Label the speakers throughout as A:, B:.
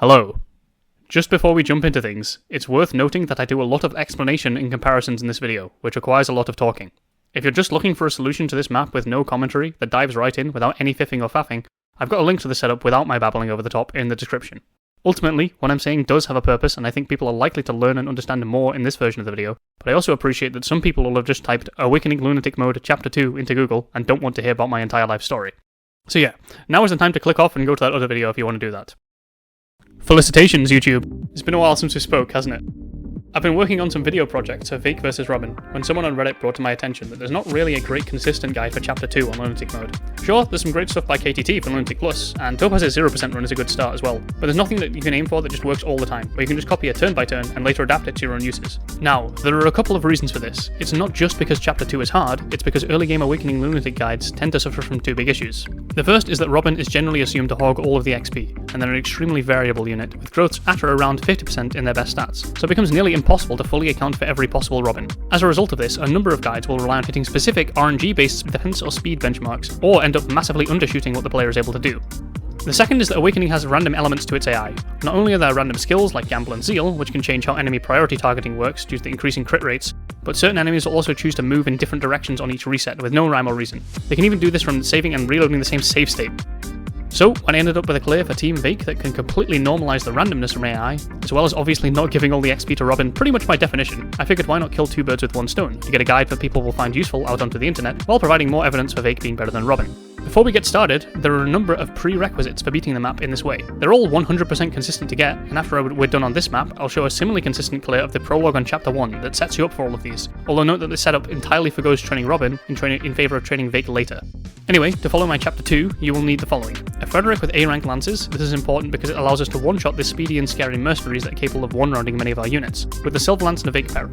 A: Hello. Just before we jump into things, it's worth noting that I do a lot of explanation and comparisons in this video, which requires a lot of talking. If you're just looking for a solution to this map with no commentary that dives right in without any fiffing or faffing, I've got a link to the setup without my babbling over the top in the description. Ultimately, what I'm saying does have a purpose, and I think people are likely to learn and understand more in this version of the video, but I also appreciate that some people will have just typed Awakening Lunatic Mode Chapter 2 into Google and don't want to hear about my entire life story. So yeah, now is the time to click off and go to that other video if you want to do that. Felicitations, YouTube! It's been a while since we spoke, hasn't it? I've been working on some video projects of Vaike vs Robin, when someone on Reddit brought to my attention that there's not really a great consistent guide for Chapter 2 on Lunatic Mode. Sure, there's some great stuff by KTT for Lunatic Plus, and Topaz's 0% run is a good start as well, but there's nothing that you can aim for that just works all the time, where you can just copy it turn by turn and later adapt it to your own uses. Now, there are a couple of reasons for this. It's not just because Chapter 2 is hard, it's because early game Awakening Lunatic guides tend to suffer from two big issues. The first is that Robin is generally assumed to hog all of the XP, and they're an extremely variable unit, with growths at or around 50% in their best stats, so it becomes nearly impossible to fully account for every possible Robin. As a result of this, a number of guides will rely on hitting specific RNG-based defense or speed benchmarks, or end up massively undershooting what the player is able to do. The second is that Awakening has random elements to its AI. Not only are there random skills like Gamble and Zeal, which can change how enemy priority targeting works due to the increasing crit rates, but certain enemies will also choose to move in different directions on each reset with no rhyme or reason. They can even do this from saving and reloading the same save state. So, when I ended up with a clear for Team Vaike that can completely normalise the randomness from AI, as well as obviously not giving all the XP to Robin pretty much by definition, I figured why not kill two birds with one stone? You get a guide that people will find useful out onto the internet, while providing more evidence for Vaike being better than Robin. Before we get started, there are a number of prerequisites for beating the map in this way. They're all 100% consistent to get, and after we're done on this map, I'll show a similarly consistent clear of the prologue on Chapter 1 that sets you up for all of these, although note that this setup entirely forgoes training Robin in favour of training Vaike later. Anyway, to follow my Chapter 2, you will need the following. A Frederick with A-rank lances. This is important because it allows us to one-shot the speedy and scary mercenaries that are capable of one-rounding many of our units, with the Silver Lance and a Vaike pair.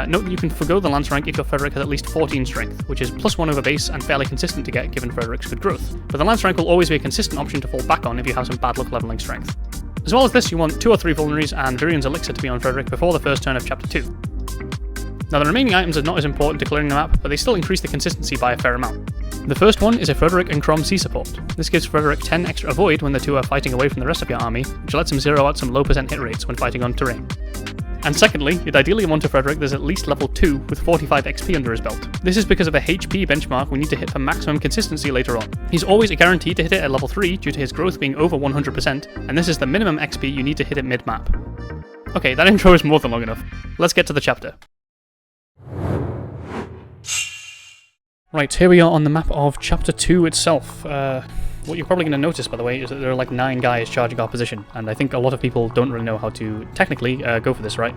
A: Note that you can forgo the Lance rank if your Frederick has at least 14 strength, which is +1 over base and fairly consistent to get given Frederick's good growth, but the Lance rank will always be a consistent option to fall back on if you have some bad luck leveling strength. As well as this, you want 2 or 3 vulneraries and Virian's Elixir to be on Frederick before the first turn of Chapter 2. Now the remaining items are not as important to clearing the map, but they still increase the consistency by a fair amount. The first one is a Frederick and Crom C support. This gives Frederick 10 extra avoid when the two are fighting away from the rest of your army, which lets him zero out some low % hit rates when fighting on terrain. And secondly, you'd ideally want a Frederick that's at least level 2 with 45 XP under his belt. This is because of a HP benchmark we need to hit for maximum consistency later on. He's always guaranteed to hit it at level 3 due to his growth being over 100%, and this is the minimum XP you need to hit it mid-map. Okay, that intro is more than long enough. Let's get to the chapter. Right, here we are on the map of Chapter 2 itself. What you're probably going to notice, by the way, is that there are like 9 guys charging our position, and I think a lot of people don't really know how to technically go for this, right?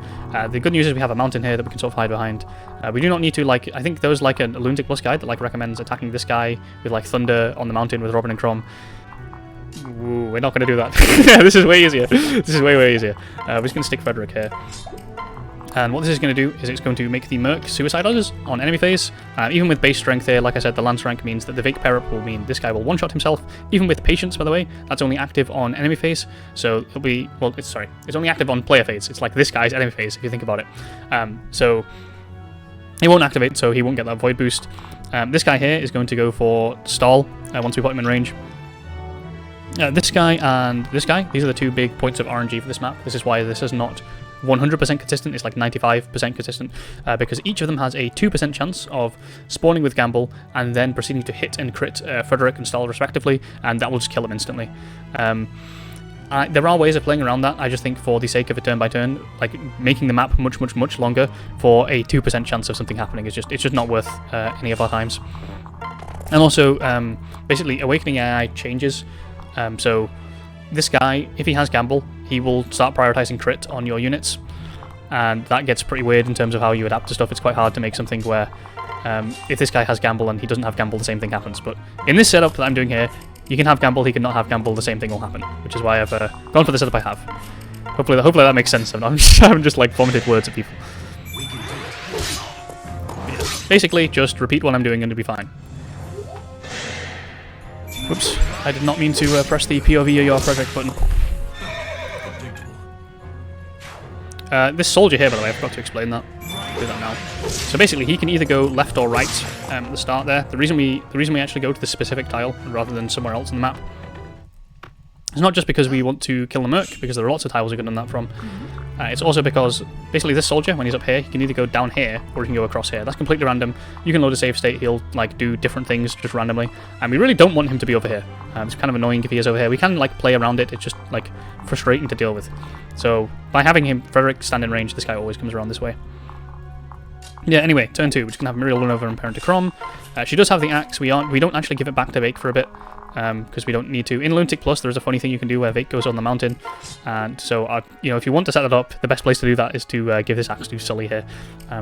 A: The good news is we have a mountain here that we can sort of hide behind. We do not need to, I think there's like a Lunatic Plus guide that recommends attacking this guy with Thunder on the mountain with Robin and Crom. Ooh, we're not going to do that. Yeah, this is way easier. This is way easier. We're just going to stick Frederick here. And what this is going to do is it's going to make the Merc suiciders on enemy phase. Even with base strength here, like I said, the Lance rank means that the Vaike pair-up will mean this guy will one-shot himself. Even with Patience, by the way, that's only active on enemy phase. So it'll be, well, it's only active on player phase. It's like this guy's enemy phase, if you think about it. So he won't activate, so he won't get that void boost. This guy here is going to go for stall once we put him in range. This guy and this guy, these are the two big points of RNG for this map. This is why this is not 100% consistent, it's like 95% consistent, because each of them has a 2% chance of spawning with Gamble and then proceeding to hit and crit Frederick and Stall respectively, and that will just kill them instantly. There are ways of playing around that. I just think for the sake of a turn by turn, making the map much longer for a 2% chance of something happening is just not worth any of our times. And also, basically, Awakening AI changes. So this guy, if he has Gamble, he will start prioritizing crit on your units, and that gets pretty weird in terms of how you adapt to stuff. It's quite hard to make something where if this guy has Gamble and he doesn't have Gamble, the same thing happens. But in this setup that I'm doing here, you can have Gamble, he can not have Gamble, the same thing will happen, which is why I've gone for the setup I have. Hopefully that makes sense. I haven't just vomited words at people. Yeah. Basically, just repeat what I'm doing and it'll be fine. Whoops, I did not mean to press the POV or your Frederick button. This soldier here, by the way, I forgot to explain that. I'll do that now. So basically, he can either go left or right at the start there. The reason we actually go to the specific tile rather than somewhere else on the map It's not just because we want to kill the Merc, because there are lots of tiles we could have done that from. It's also because, basically, this soldier, when he's up here, he can either go down here, or he can go across here. That's completely random. You can load a save state, he'll, like, do different things just randomly. And we really don't want him to be over here. It's kind of annoying if he is over here. We can, like, play around it. It's just, like, frustrating to deal with. So, by having Frederick stand in range, this guy always comes around this way. Yeah, anyway, turn 2. We're just going to have Muriel run over and parent to Crom. She does have the axe. We don't actually give it back to Vaike for a bit. Because we don't need to. In Lunatic Plus, there's a funny thing you can do where Vaike goes on the mountain, and so you know, if you want to set it up, the best place to do that is to give this axe to Sully here.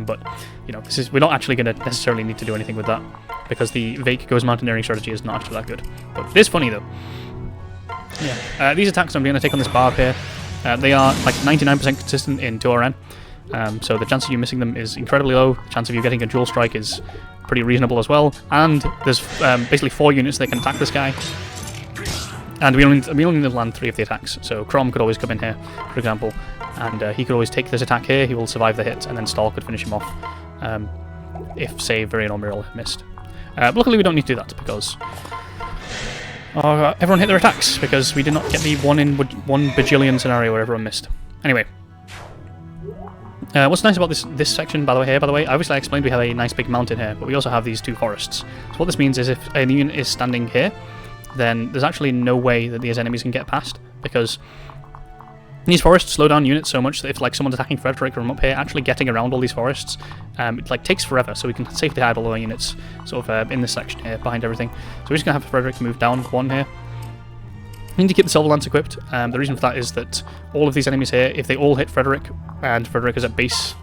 A: But you know, we're not actually going to necessarily need to do anything with that because the Vaike goes mountaineering strategy is not actually that good. But it is funny though. Yeah, these attacks I'm going to take on this barb here. They are like 99% consistent in 2RN. So the chance of you missing them is incredibly low. The chance of you getting a dual strike is pretty reasonable as well. And there's basically 4 units that can attack this guy. And we only need to land 3 of the attacks. So Crom could always come in here, for example, and he could always take this attack here. He will survive the hit, and then Stahl could finish him off if, say, Varian or Muriel had missed. Luckily, we don't need to do that because everyone hit their attacks because we did not get the 1 in 1 bajillion scenario where everyone missed. Anyway. What's nice about this section, by the way, obviously I explained we have a nice big mountain here, but we also have these 2 forests. So what this means is if a unit is standing here, then there's actually no way that these enemies can get past, because these forests slow down units so much that if like someone's attacking Frederick from up here, actually getting around all these forests, it like takes forever, so we can safely hide all our units sort of in this section here, behind everything. So we're just going to have Frederick move down 1 here. We need to keep the Silver Lance equipped. The reason for that is that all of these enemies here, if they all hit Frederick, and Frederick is at base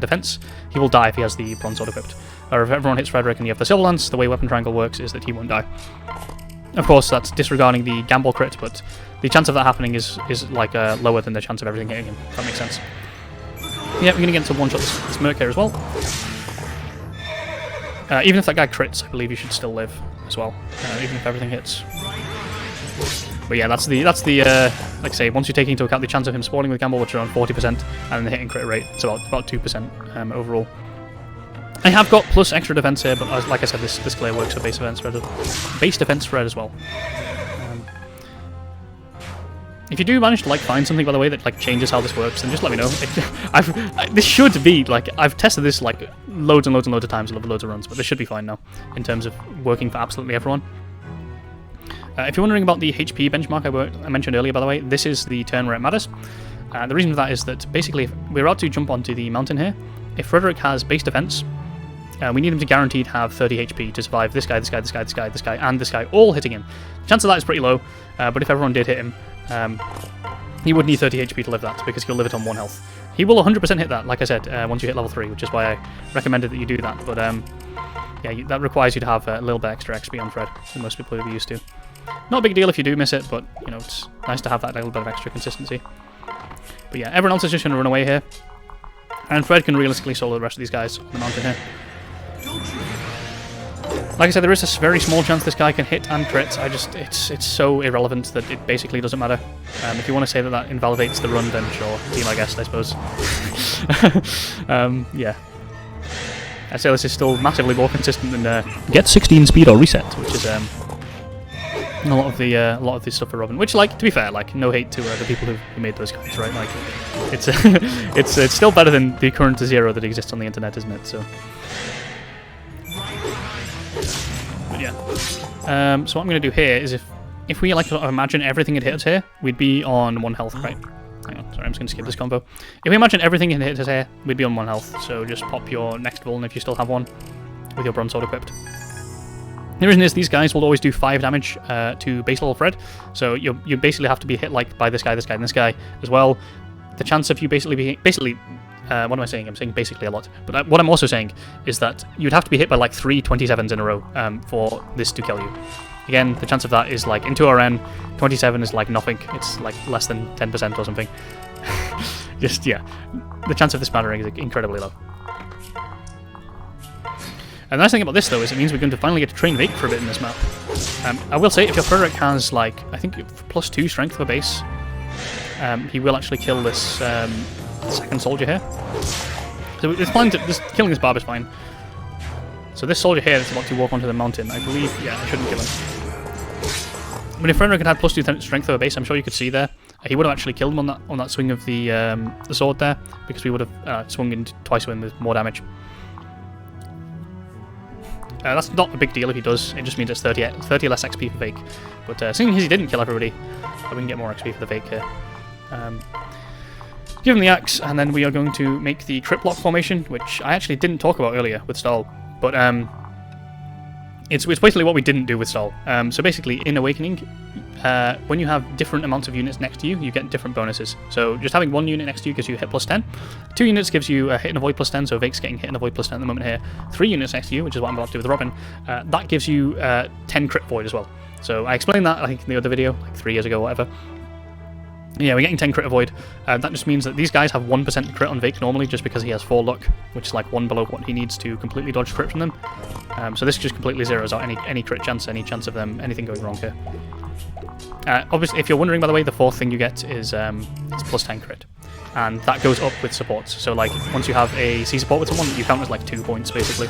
A: defense, he will die if he has the Bronze Sword equipped. Or if everyone hits Frederick and you have the Silver Lance, the way Weapon Triangle works is that he won't die. Of course, that's disregarding the gamble crit, but the chance of that happening is like lower than the chance of everything hitting him, if that makes sense. Yeah, we're going to get some one-shot this Merc here as well. Even if that guy crits, I believe you should still live as well, even if everything hits. But yeah, that's the like I say, once you take into account the chance of him spawning with gamble, which is around 40%, and the hitting crit rate, it's about 2% overall. I have got plus extra defense here, but like I said, this clear works for base defense spread as well. If you do manage to like find something, by the way, that like changes how this works, then just let me know. This should be like, I've tested this like loads and loads and loads of times, loads of runs, but this should be fine now in terms of working for absolutely everyone. If you're wondering about the HP benchmark I mentioned earlier, by the way, this is the turn where it matters. The reason for that is that basically, if we're about to jump onto the mountain here, if Frederick has base defense, we need him to guaranteed have 30 HP to survive this guy, and this guy, all hitting him. The chance of that is pretty low, but if everyone did hit him, he would need 30 HP to live that, because he'll live it on 1 health. He will 100% hit that, like I said, once you hit level 3, which is why I recommended that you do that, but yeah, that requires you to have a little bit extra XP on Fred, than most people would be used to. Not a big deal if you do miss it, but you know, it's nice to have that little bit of extra consistency. But yeah, everyone else is just going to run away here, and Fred can realistically solo the rest of these guys on the mountain here. Like I said, there is a very small chance this guy can hit and crit. It's so irrelevant that it basically doesn't matter. If you want to say that invalidates the run, then sure, Team I guess, I suppose. Yeah. I'd say this is still massively more consistent than get 16 speed or reset, which is a lot of this stuff for Robin. Which, like, to be fair, like, no hate to the people who made those guys, right? Like, it's it's still better than the current 0 that exists on the internet, isn't it? So, but yeah. So what I'm going to do here is if we like sort of imagine everything had hit us here, we'd be on 1 health, right? Hang on, sorry, I'm just going to skip this combo. If we imagine everything had hit us here, we'd be on 1 health. So just pop your next vuln if you still have one, with your bronze sword equipped. The reason is these guys will always do 5 damage to base level Fred, so you basically have to be hit like by this guy, and this guy as well. The chance of you basically what am I saying? I'm saying basically a lot. But what I'm also saying is that you'd have to be hit by like 3 27s in a row for this to kill you. Again, the chance of that is like in 2RN, 27 is like nothing. It's like less than 10% or something. Just, yeah. The chance of this mattering is incredibly low. And the nice thing about this, though, is it means we're going to finally get to train Vaike for a bit in this map. I will say, if your Frederick has, like, I think +2 strength for base, he will actually kill this second soldier here. So it's fine killing this barb is fine. So this soldier here that's about to walk onto the mountain, I believe, yeah, I shouldn't kill him. But if Frederick had had +2 strength over base, I'm sure you could see there. He would have actually killed him on that swing of the sword there, because we would have swung in twice with more damage. That's not a big deal if he does. It just means it's 30 less XP for Vaike. But seeing as he didn't kill everybody, we can get more XP for the Vaike here. Give him the axe, and then we are going to make the crit block formation, which I actually didn't talk about earlier with Stahl. But it's basically what we didn't do with Stahl. So basically, in Awakening, when you have different amounts of units next to you, you get different bonuses. So just having one unit next to you gives you hit +10. 2 units gives you a hit and avoid +10, so Vaike's getting hit and avoid +10 at the moment here. 3 units next to you, which is what I'm about to do with Robin, that gives you 10 crit void as well. So I explained that, I think, in the other video, like 3 years ago or whatever. Yeah, we're getting 10 crit avoid. That just means that these guys have 1% crit on Vaike normally, just because he has 4 luck, which is like 1 below what he needs to completely dodge crit from them. So this just completely zeroes out any crit chance, any chance of them anything going wrong here. Obviously, if you're wondering, by the way, the 4th thing you get is +10 crit, and that goes up with supports. So like once you have a C support with someone, you count as like 2 points basically.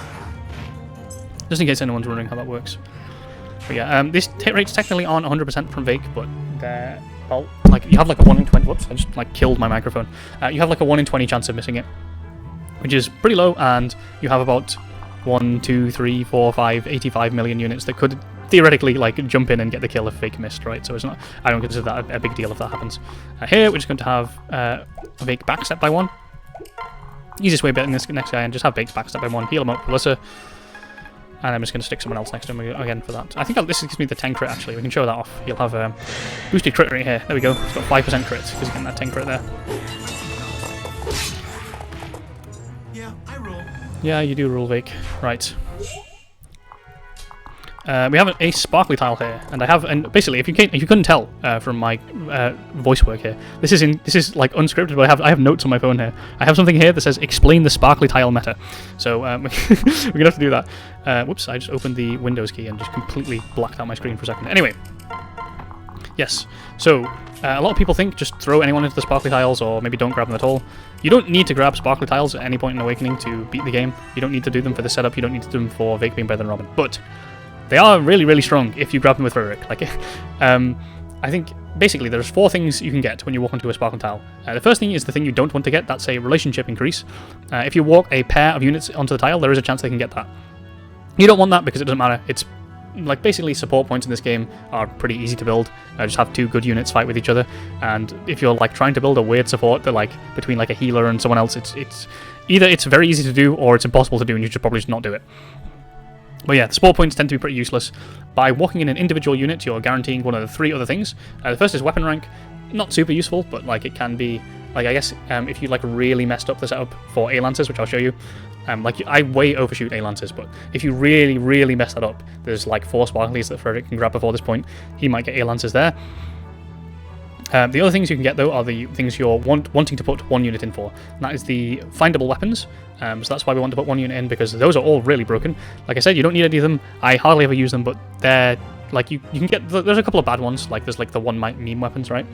A: Just in case anyone's wondering how that works. But yeah, these hit rates technically aren't 100% from Vaike, but they're, well, like you have like a 1 in 20. Whoops! I just like killed my microphone. You have like a 1 in 20 chance of missing it, which is pretty low, and you have about 1, 2, 3, 4, 5, 85 million units that could theoretically like jump in and get the kill if Vaike missed, right? So it's not. I don't consider that a big deal if that happens. Here we're just going to have Vaike backstep by 1. Easiest way of betting this next guy, and just have Vaike backstep by 1. Heal him up, Alyssa. And I'm just going to stick someone else next to him again for that. I think this gives me the 10 crit actually. We can show that off. He'll have boosted crit rate here. There we go. He's got 5% crit because he's getting that 10 crit there.
B: Yeah, I rule.
A: Yeah, you do rule, Vaike. Right. We have a sparkly tile here, and basically, if you couldn't tell from my voice work here, this is like unscripted, but I have notes on my phone here. I have something here that says explain the sparkly tile meta. So we're gonna have to do that. Whoops! I just opened the Windows key and just completely blacked out my screen for a second. Anyway, yes. So a lot of people think just throw anyone into the sparkly tiles, or maybe don't grab them at all. You don't need to grab sparkly tiles at any point in Awakening to beat the game. You don't need to do them for the setup. You don't need to do them for Vaike being better than Robin, but they are really, really strong if you grab them with Frederick. Like, I think basically there's 4 things you can get when you walk onto a sparkle tile. The first thing is the thing you don't want to get. That's a relationship increase. If you walk a pair of units onto the tile, there is a chance they can get that. You don't want that because it doesn't matter. It's like basically support points in this game are pretty easy to build. Just have 2 good units fight with each other, and if you're like trying to build a weird support that like between like a healer and someone else, it's either it's very easy to do or it's impossible to do, and you should probably just not do it. But yeah, the support points tend to be pretty useless. By walking in an individual unit, you're guaranteeing one of the 3 other things. The first is weapon rank. Not super useful, but like it can be, like I guess if you like really messed up the setup for A-Lancers, which I'll show you. Like I way overshoot A-Lancers, but if you really, really mess that up, there's like 4 sparklies that Frederick can grab before this point. He might get A-Lancers there. The other things you can get, though, are the things you're wanting to put 1 unit in for. And that is the findable weapons. So that's why we want to put 1 unit in, because those are all really broken. Like I said, you don't need any of them. I hardly ever use them, but they're like you can get. There's a couple of bad ones. Like there's like the 1 meme weapons, right?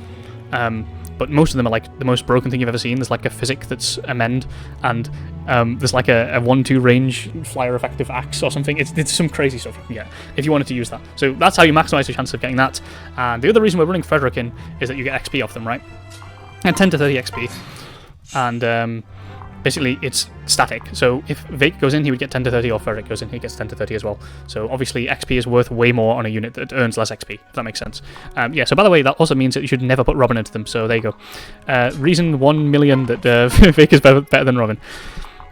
A: But most of them are like the most broken thing you've ever seen. There's like a physic that's amend, and there's like a 1-2 range flyer effective axe or something. It's some crazy stuff you can get if you wanted to use that. So that's how you maximize your chance of getting that. And the other reason we're running Frederick in is that you get XP off them, right? And 10 to 30 XP. And basically it's static. So if Vaike goes in, he would get 10 to 30, or Frederick goes in, he gets 10 to 30 as well. So obviously XP is worth way more on a unit that earns less XP, if that makes sense. Yeah, so by the way, that also means that you should never put Robin into them, so there you go. Reason 1 million that Vaike is better than Robin.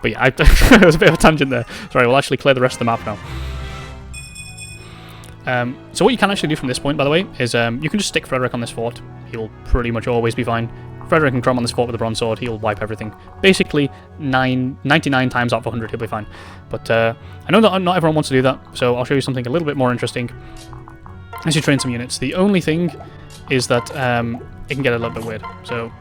A: But yeah, it was a bit of a tangent there. Sorry, we'll actually clear the rest of the map now. So what you can actually do from this point, by the way, is you can just stick Frederick on this fort. He'll pretty much always be fine. Frederick can crom on this fort with a bronze sword, he'll wipe everything. Basically, 99 times out of 100 he'll be fine. But I know that not everyone wants to do that, so I'll show you something a little bit more interesting as you train some units. The only thing is that it can get a little bit weird. So,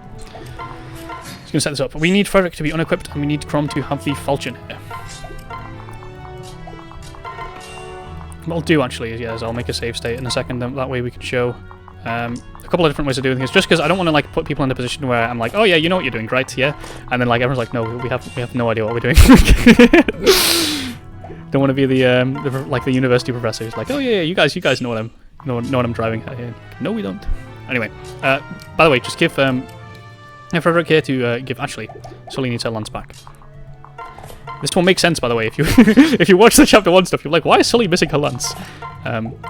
A: just going to set this up. We need Frederick to be unequipped, and we need Crom to have the falchion here. What I'll do actually is I'll make a save state in a second, that way we can show a couple of different ways of doing things, just because I don't want to like put people in a position where I'm like, oh yeah, you know what you're doing, right? Yeah, and then like everyone's like, no, we have no idea what we're doing. Don't want to be the university professor who's like, oh yeah, you guys know what know what I'm driving at here. No, we don't. Anyway, by the way, just give Frederick here to give. Actually, Sully needs her lance back. This will make sense, by the way, if you if you watch the chapter 1 stuff. You're like, why is Sully missing her lance?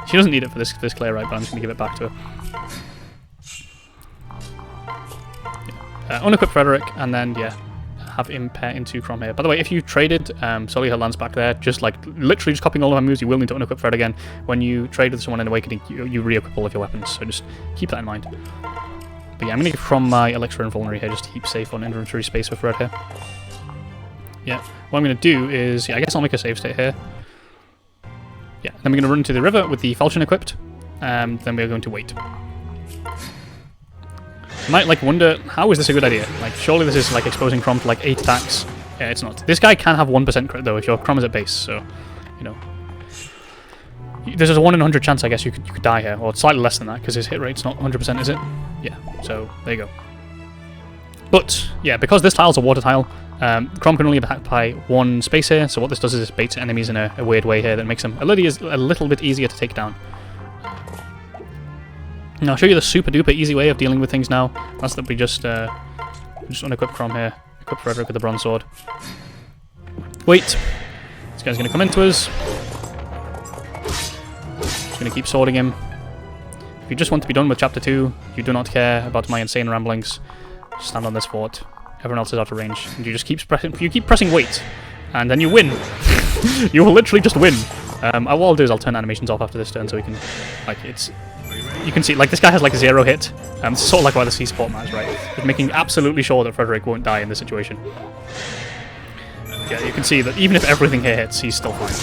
A: She doesn't need it for this clear, right? But I'm just gonna give it back to her. Unequip Frederick, and then yeah, have him pair into Crom here. By the way, if you traded Sully her lance back there, just like literally just copying all of her moves, you will need to unequip Fred again. When you trade with someone in Awakening, you re-equip all of your weapons, so just keep that in mind. But yeah, I'm going to give Crom my Elixir and Vulnerary here, just to keep safe on inventory space with Fred here. Yeah, what I'm going to do is, yeah, I guess I'll make a save state here. Yeah, then we're going to run to the river with the falchion equipped, then we're going to wait. You might like wonder, how is this a good idea? Like, surely this is like exposing Crom to like 8 attacks. Yeah, it's not. This guy can have 1% crit though if your Crom is at base, so, you know. There's a 1 in 100 chance, I guess, you could die here, or slightly less than that, because his hit rate's not 100%, is it? Yeah, so, there you go. But, yeah, because this tile's a water tile, Crom can only occupy 1 space here, so what this does is it baits enemies in a weird way here that makes them a little bit easier to take down. And I'll show you the super duper easy way of dealing with things now. That's that we just unequip Crom here, equip Frederick with the bronze sword. Wait, this guy's going to come into us. Just going to keep swording him. If you just want to be done with chapter 2, you do not care about my insane ramblings, stand on this fort. Everyone else is out of range, and you just keep pressing wait, and then you win. You will literally just win. What I'll do is I'll turn animations off after this turn so we can, like, you can see, like, this guy has like 0 hit. It's sort of like why the C support matters, right? It's making absolutely sure that Frederick won't die in this situation. Yeah, you can see that even if everything here hits, he's still fine.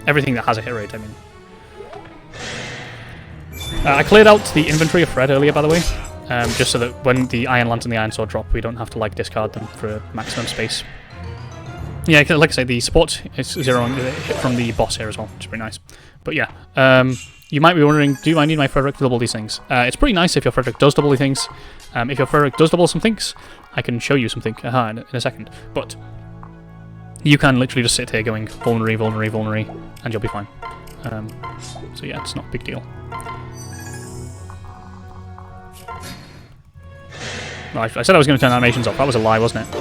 A: Everything that has a hit rate, I mean. I cleared out the inventory of Fred earlier, by the way, just so that when the Iron Lance and the Iron Sword drop, we don't have to like discard them for maximum space. Yeah, like I say, the support is 0 hit from the boss here as well, which is pretty nice. But yeah, you might be wondering, do I need my Frederick to double these things? It's pretty nice if your Frederick does double these things. If your Frederick does double some things, I can show you something in a second. But you can literally just sit here going vulnerary, vulnerary, vulnerary, and you'll be fine. So yeah, it's not a big deal. No, I said I was going to turn animations off. That was a lie, wasn't it?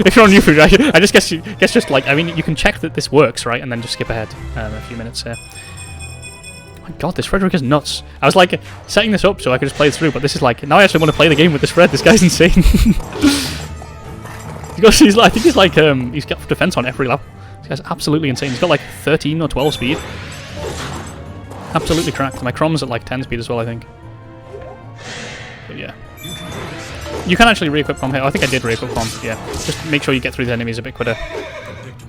A: If you're on YouTube, I just guess just like, I mean, you can check that this works, right, and then just skip ahead a few minutes here. Oh my god, this Frederick is nuts. I was like setting this up so I could just play it through, but this is like, now I actually want to play the game with this Fred. This guy's insane. I think he's like, he's got defense on every level. This guy's absolutely insane. He's got like 13 or 12 speed. Absolutely cracked. My Crom's at like 10 speed as well, I think. But yeah. You can actually re-equip Crom here. I think I did re-equip Crom, yeah. Just make sure you get through the enemies a bit quicker.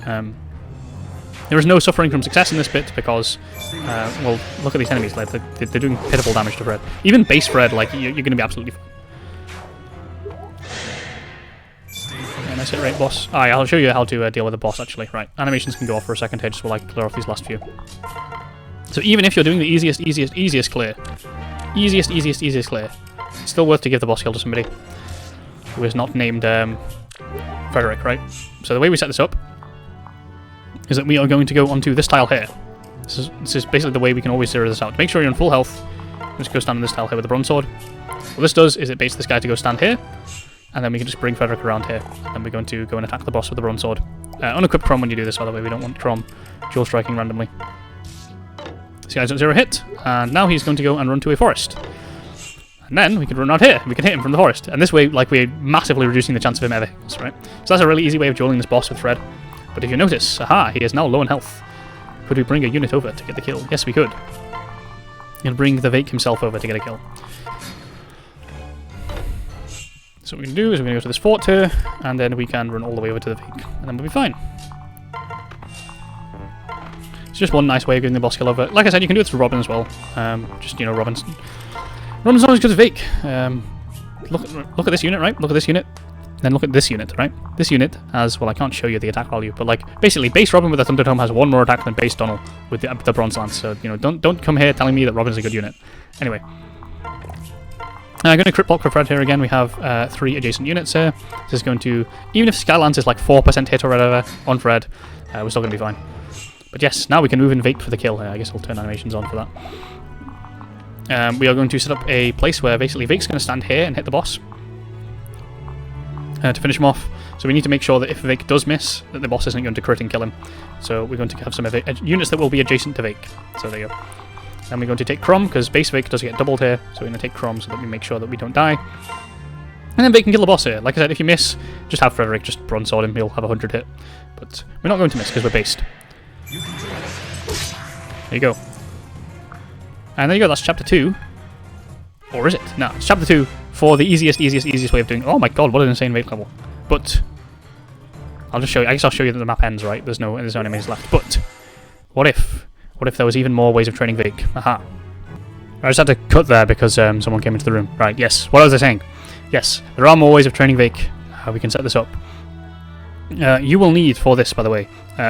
A: There is no suffering from success in this bit because, well, look at these enemies. Like, they're doing pitiful damage to Fred. Even base Fred, like, you're going to be absolutely fine. Yeah, nice hit rate, boss. Ah, yeah, I'll show you how to deal with the boss, actually. Right, animations can go off for a second here just while I clear off these last few. So even if you're doing the easiest clear, easiest clear, it's still worth to give the boss kill to somebody who is not named Frederick, right? So the way we set this up is that we are going to go onto this tile here. This is basically the way we can always zero this out. Make sure you're in full health. Just go stand on this tile here with the bronze sword. What this does is it baits this guy to go stand here, and then we can just bring Frederick around here. And we're going to go and attack the boss with the bronze sword. Unequip Crom when you do this, by the way. We don't want Crom dual striking randomly. This guy's at 0 hit, and now he's going to go and run to a forest. And then we can run out here, we can hit him from the forest. And this way, like, we're massively reducing the chance of him ever hitting us, right? So that's a really easy way of dueling this boss with Fred. But if you notice, aha, he is now low on health. Could we bring a unit over to get the kill? Yes, we could. And bring the Vaike himself over to get a kill. So what we're going to do is we're going to go to this fort here, and then we can run all the way over to the Vaike, and then we'll be fine. It's just one nice way of getting the boss kill over. Like I said, you can do it through Robin as well. Just, you know, Robin's always good as Vaike. Look at this unit, right? Look at this unit. Then look at this unit, right? This unit has, well, I can't show you the attack value, but like, basically, base Robin with the Thunder Tome has 1 more attack than base Donald with the Bronze Lance. So, you know, don't come here telling me that Robin's a good unit. Anyway. I'm going to crit block for Fred here again. We have 3 adjacent units here. This is going to, even if Skylance is like 4% hit or whatever on Fred, we're still going to be fine. But yes, now we can move in Vaike for the kill here. I guess I'll turn animations on for that. we are going to set up a place where basically Vaike's going to stand here and hit the boss to finish him off. So we need to make sure that if Vaike does miss, that the boss isn't going to crit and kill him. So we're going to have some units that will be adjacent to Vaike. So there you go. Then we're going to take Crom, because base Vaike does get doubled here. So we're going to take Crom so that we make sure that we don't die. And then Vaike can kill the boss here. Like I said, if you miss, just have Frederick just broadsword him. He'll have 100 hit. But we're not going to miss because we're based. There you go. And there you go, that's chapter 2. Or is it? No, it's chapter 2 for the easiest way of doing it. Oh my god, what an insane Vaike level. But I'll just show you. I guess I'll show you that the map ends, right? There's no enemies left. But what if there was even more ways of training Vaike? Aha. I just had to cut there because someone came into the room. Right, yes. What was I saying? Yes, there are more ways of training Vaike. We can set this up. You will need for this, by the way,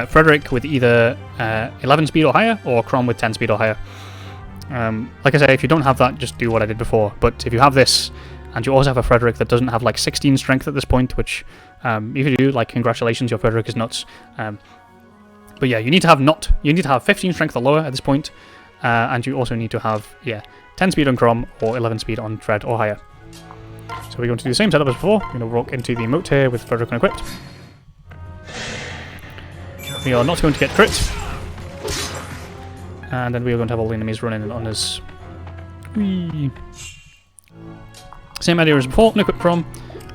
A: Frederick with either 11 speed or higher, or Crom with 10 speed or higher. Like I say, if you don't have that, just do what I did before. But if you have this, and you also have a Frederick that doesn't have like 16 strength at this point, which if you do, like, congratulations, your Frederick is nuts. But yeah, you need to have 15 strength or lower at this point, and you also need to have 10 speed on Crom or 11 speed on Fred or higher. So we're going to do the same setup as before. We're going to walk into the moat here with Frederick unequipped. We are not going to get crit. And then we are going to have all the enemies running on us. Whee. Same idea as before, unequip Crom,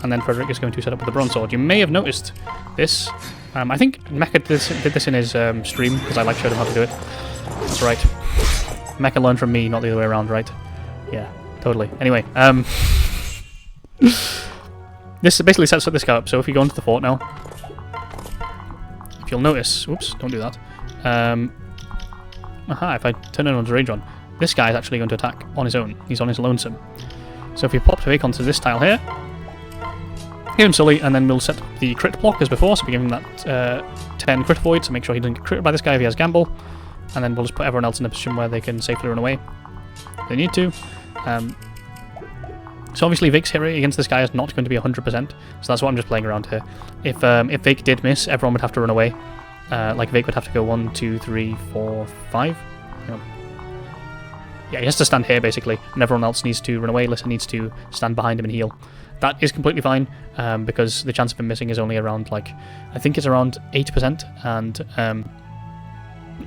A: and then Frederick is going to set up with the bronze sword. You may have noticed this. I think Mecha did this in his stream, because I showed him how to do it. That's right. Mecha learned from me, not the other way around, right? Yeah, totally. Anyway, this basically sets up this guy up. So if you go into the fort now, if you'll notice, oops, don't do that. If I turn anyone's rage on, this guy is actually going to attack on his own. He's on his lonesome. So if we pop Vaike onto this tile here, give him Sully, and then we'll set up the crit block as before, so we give him that 10 crit void to make sure he doesn't get critted by this guy if he has Gamble. And then we'll just put everyone else in a position where they can safely run away if they need to. So obviously Vaike's hit rate against this guy is not going to be 100%, so that's what I'm just playing around here. If Vaike did miss, everyone would have to run away. Like Vaike would have to go 1, 2, 3, 4, 5. Yeah, he has to stand here basically, and everyone else needs to run away. Lissa needs to stand behind him and heal. That is completely fine, because the chance of him missing is only around, like, I think it's around 8%, and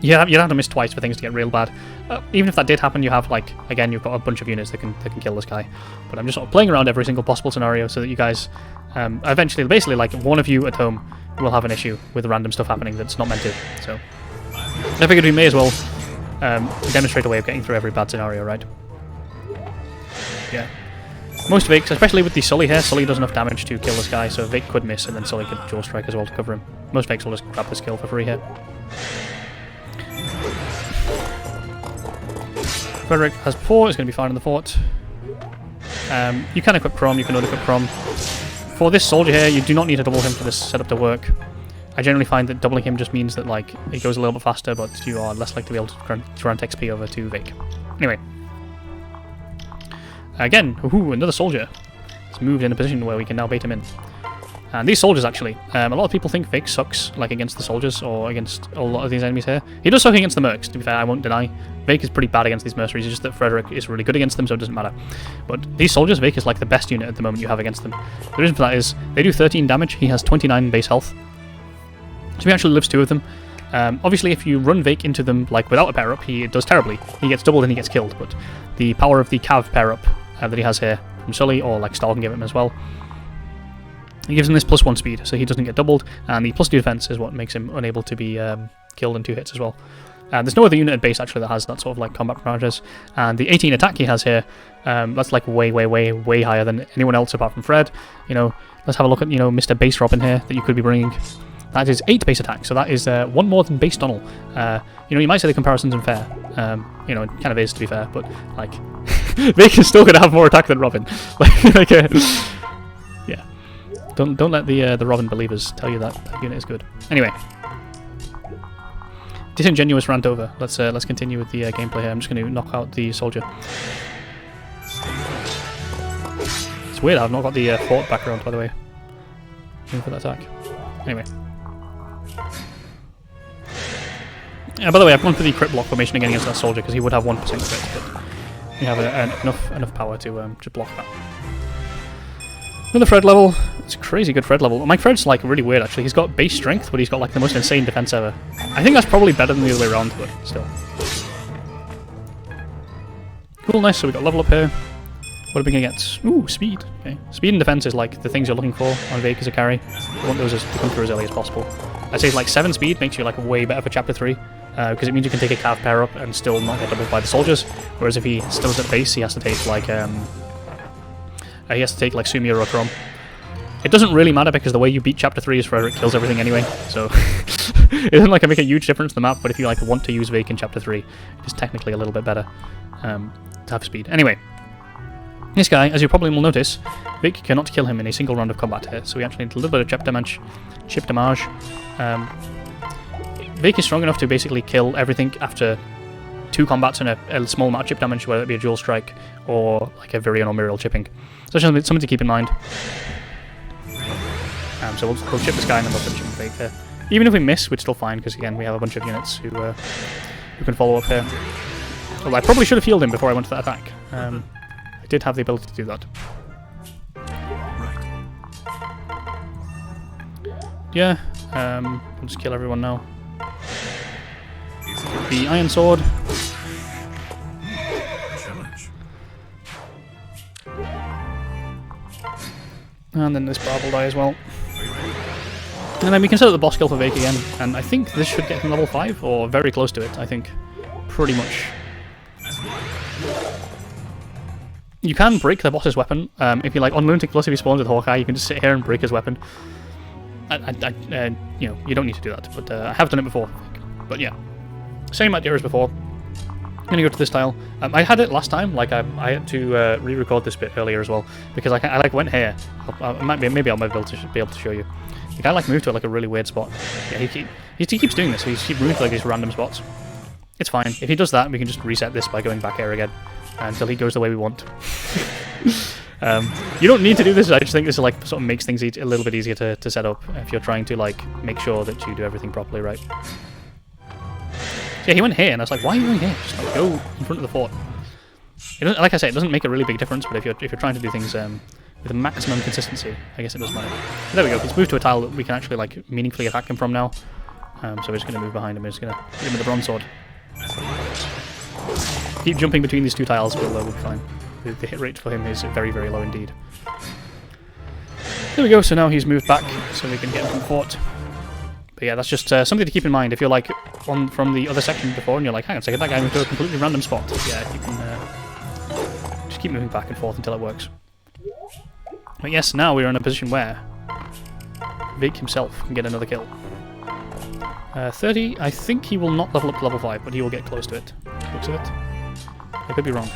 A: you'd have to miss twice for things to get real bad. Even if that did happen, you have, like, again, you've got a bunch of units that can kill this guy. But I'm just sort of playing around every single possible scenario so that you guys, eventually, basically, like, one of you at home will have an issue with random stuff happening that's not meant to. So I figured we may as well demonstrate a way of getting through every bad scenario, right? Yeah. Most Vaikes, especially with the Sully here, Sully does enough damage to kill this guy, so Vaike could miss and then Sully could dual strike as well to cover him. Most Vaikes will just grab this kill for free here. Frederick has 4, is going to be fine in the fort. You can equip Crom, you can unequip Crom. For this soldier here, you do not need to double him for this setup to work. I generally find that doubling him just means that, like, it goes a little bit faster, but you are less likely to be able to grant XP over to Vaike. Anyway. Again, another soldier. He's moved in a position where we can now bait him in. And these soldiers, actually, a lot of people think Vaike sucks, like, against the soldiers, or against a lot of these enemies here. He does suck against the mercs, to be fair, I won't deny. Vaike is pretty bad against these mercenaries, it's just that Frederick is really good against them, so it doesn't matter. But these soldiers, Vaike is like the best unit at the moment you have against them. The reason for that is, they do 13 damage, he has 29 base health. So he actually lives 2 of them. Obviously, if you run Vaike into them, like, without a pair-up, he does terribly. He gets doubled and he gets killed, but the power of the Cav pair-up that he has here from Sully, or, like, Stahl can give him as well, it gives him this +1 speed, so he doesn't get doubled, and the +2 defense is what makes him unable to be killed in 2 hits as well. There's no other unit at base actually that has that sort of like combat parameters, and the 18 attack he has here, that's like way higher than anyone else apart from Fred. You know, let's have a look at, you know, Mr. Base Robin here that you could be bringing. That is 8 base attack, so that is 1 more than base Donald. You know, you might say the comparison's unfair. You know, it kind of is, to be fair, but like, Vaike is still going to have more attack than Robin. like, yeah. Don't let the Robin believers tell you that unit is good. Anyway, disingenuous rant over. Let's continue with the gameplay here. I'm just going to knock out the soldier. It's weird. I've not got the fort background, by the way. For that attack. Anyway. By the way, I've gone for the crit block formation again against that soldier because he would have 1% crit. But We have enough power to block that. Another Fred level. It's a crazy good Fred level. My Fred's like really weird actually. He's got base strength, but he's got like the most insane defense ever. I think that's probably better than the other way around, but still. Cool, nice. So we got level up here. What are we gonna get? Ooh, speed. Okay. Speed and defense is like the things you're looking for on Vaike as a carry. You want those to come through as early as possible. I'd say like 7 speed makes you like way better for chapter 3. Because it means you can take a cav pair up and still not get doubled by the soldiers. Whereas if he still is at base, he has to take like Sumia or Chrome. It doesn't really matter because the way you beat chapter 3 is Frederick kills everything anyway. So it doesn't like make a huge difference to the map. But if you like want to use Vaike in chapter 3, it is technically a little bit better to have speed. Anyway, this guy, as you probably will notice, Vaike cannot kill him in a single round of combat here. So we actually need a little bit of chip damage. Vaike is strong enough to basically kill everything after 2 combats and a small amount of chip damage, whether it be a dual strike or like a Virion or Muriel chipping. So that's something to keep in mind. So we'll chip this guy and then we'll finish him with Vaike there. Even if we miss, we're still fine because again we have a bunch of units who can follow up here. Well, I probably should have healed him before I went to that attack. I did have the ability to do that. Yeah, we'll just kill everyone now. The Iron Sword. And then this bar will die as well. And then we can set up the boss kill for Vaike again. And I think this should get him level 5, or very close to it, I think. Pretty much. You can break the boss's weapon. If you like, on Lunatic Plus, if he spawns with Hawkeye, you can just sit here and break his weapon. You know, you don't need to do that, but I have done it before. But yeah, same idea as before. I'm gonna go to this tile. I had it last time. Like I had to re-record this bit earlier as well because I like went here. Maybe I'll be able to show you. The guy like moved to like a really weird spot. Yeah, he keeps doing this. So he keeps moving to like these random spots. It's fine. If he does that, we can just reset this by going back here again until he goes the way we want. You don't need to do this. I just think this like sort of makes things a little bit easier to set up if you're trying to like make sure that you do everything properly right. So yeah, he went here, and I was like, "Why are you going here? Just like, go in front of the fort." It doesn't, like I say, it doesn't make a really big difference, but if you're trying to do things with a maximum consistency, I guess it does matter. But there we go. He's moved to a tile that we can actually like meaningfully attack him from now. So we're just going to move behind him. We're just going to hit him with the bronze sword. Keep jumping between these 2 tiles, we'll be fine. The hit rate for him is very, very low indeed. There we go. So now he's moved back, so we can get him from the fort. But yeah, that's just something to keep in mind. If you're like from the other section before and you're like, hang on a second, that guy moved to a completely random spot. Yeah, you can just keep moving back and forth until it works. But yes, now we're in a position where Vaike himself can get another kill. 30, I think he will not level up to level 5, but he will get close to it. Looks of it. I could be wrong.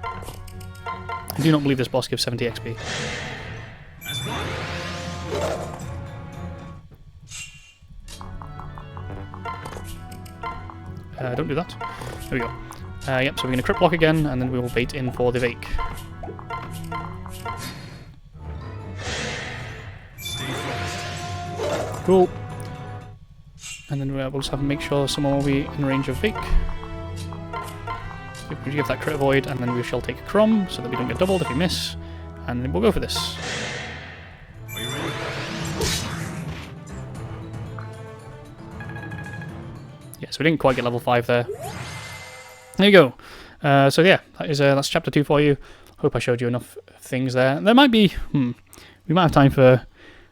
A: I do not believe this boss gives 70 XP. Don't do that. There we go. Yep, so we're going to crit block again, and then we will bait in for the Vaike. Cool. And then we'll just have to make sure someone will be in range of Vaike. So we give that crit avoid, and then we shall take a Crom, so that we don't get doubled if we miss. And then we'll go for this. Yeah, so we didn't quite get level 5 there. There you go. So yeah, that's chapter 2 for you. Hope I showed you enough things there. There might be... we might have time for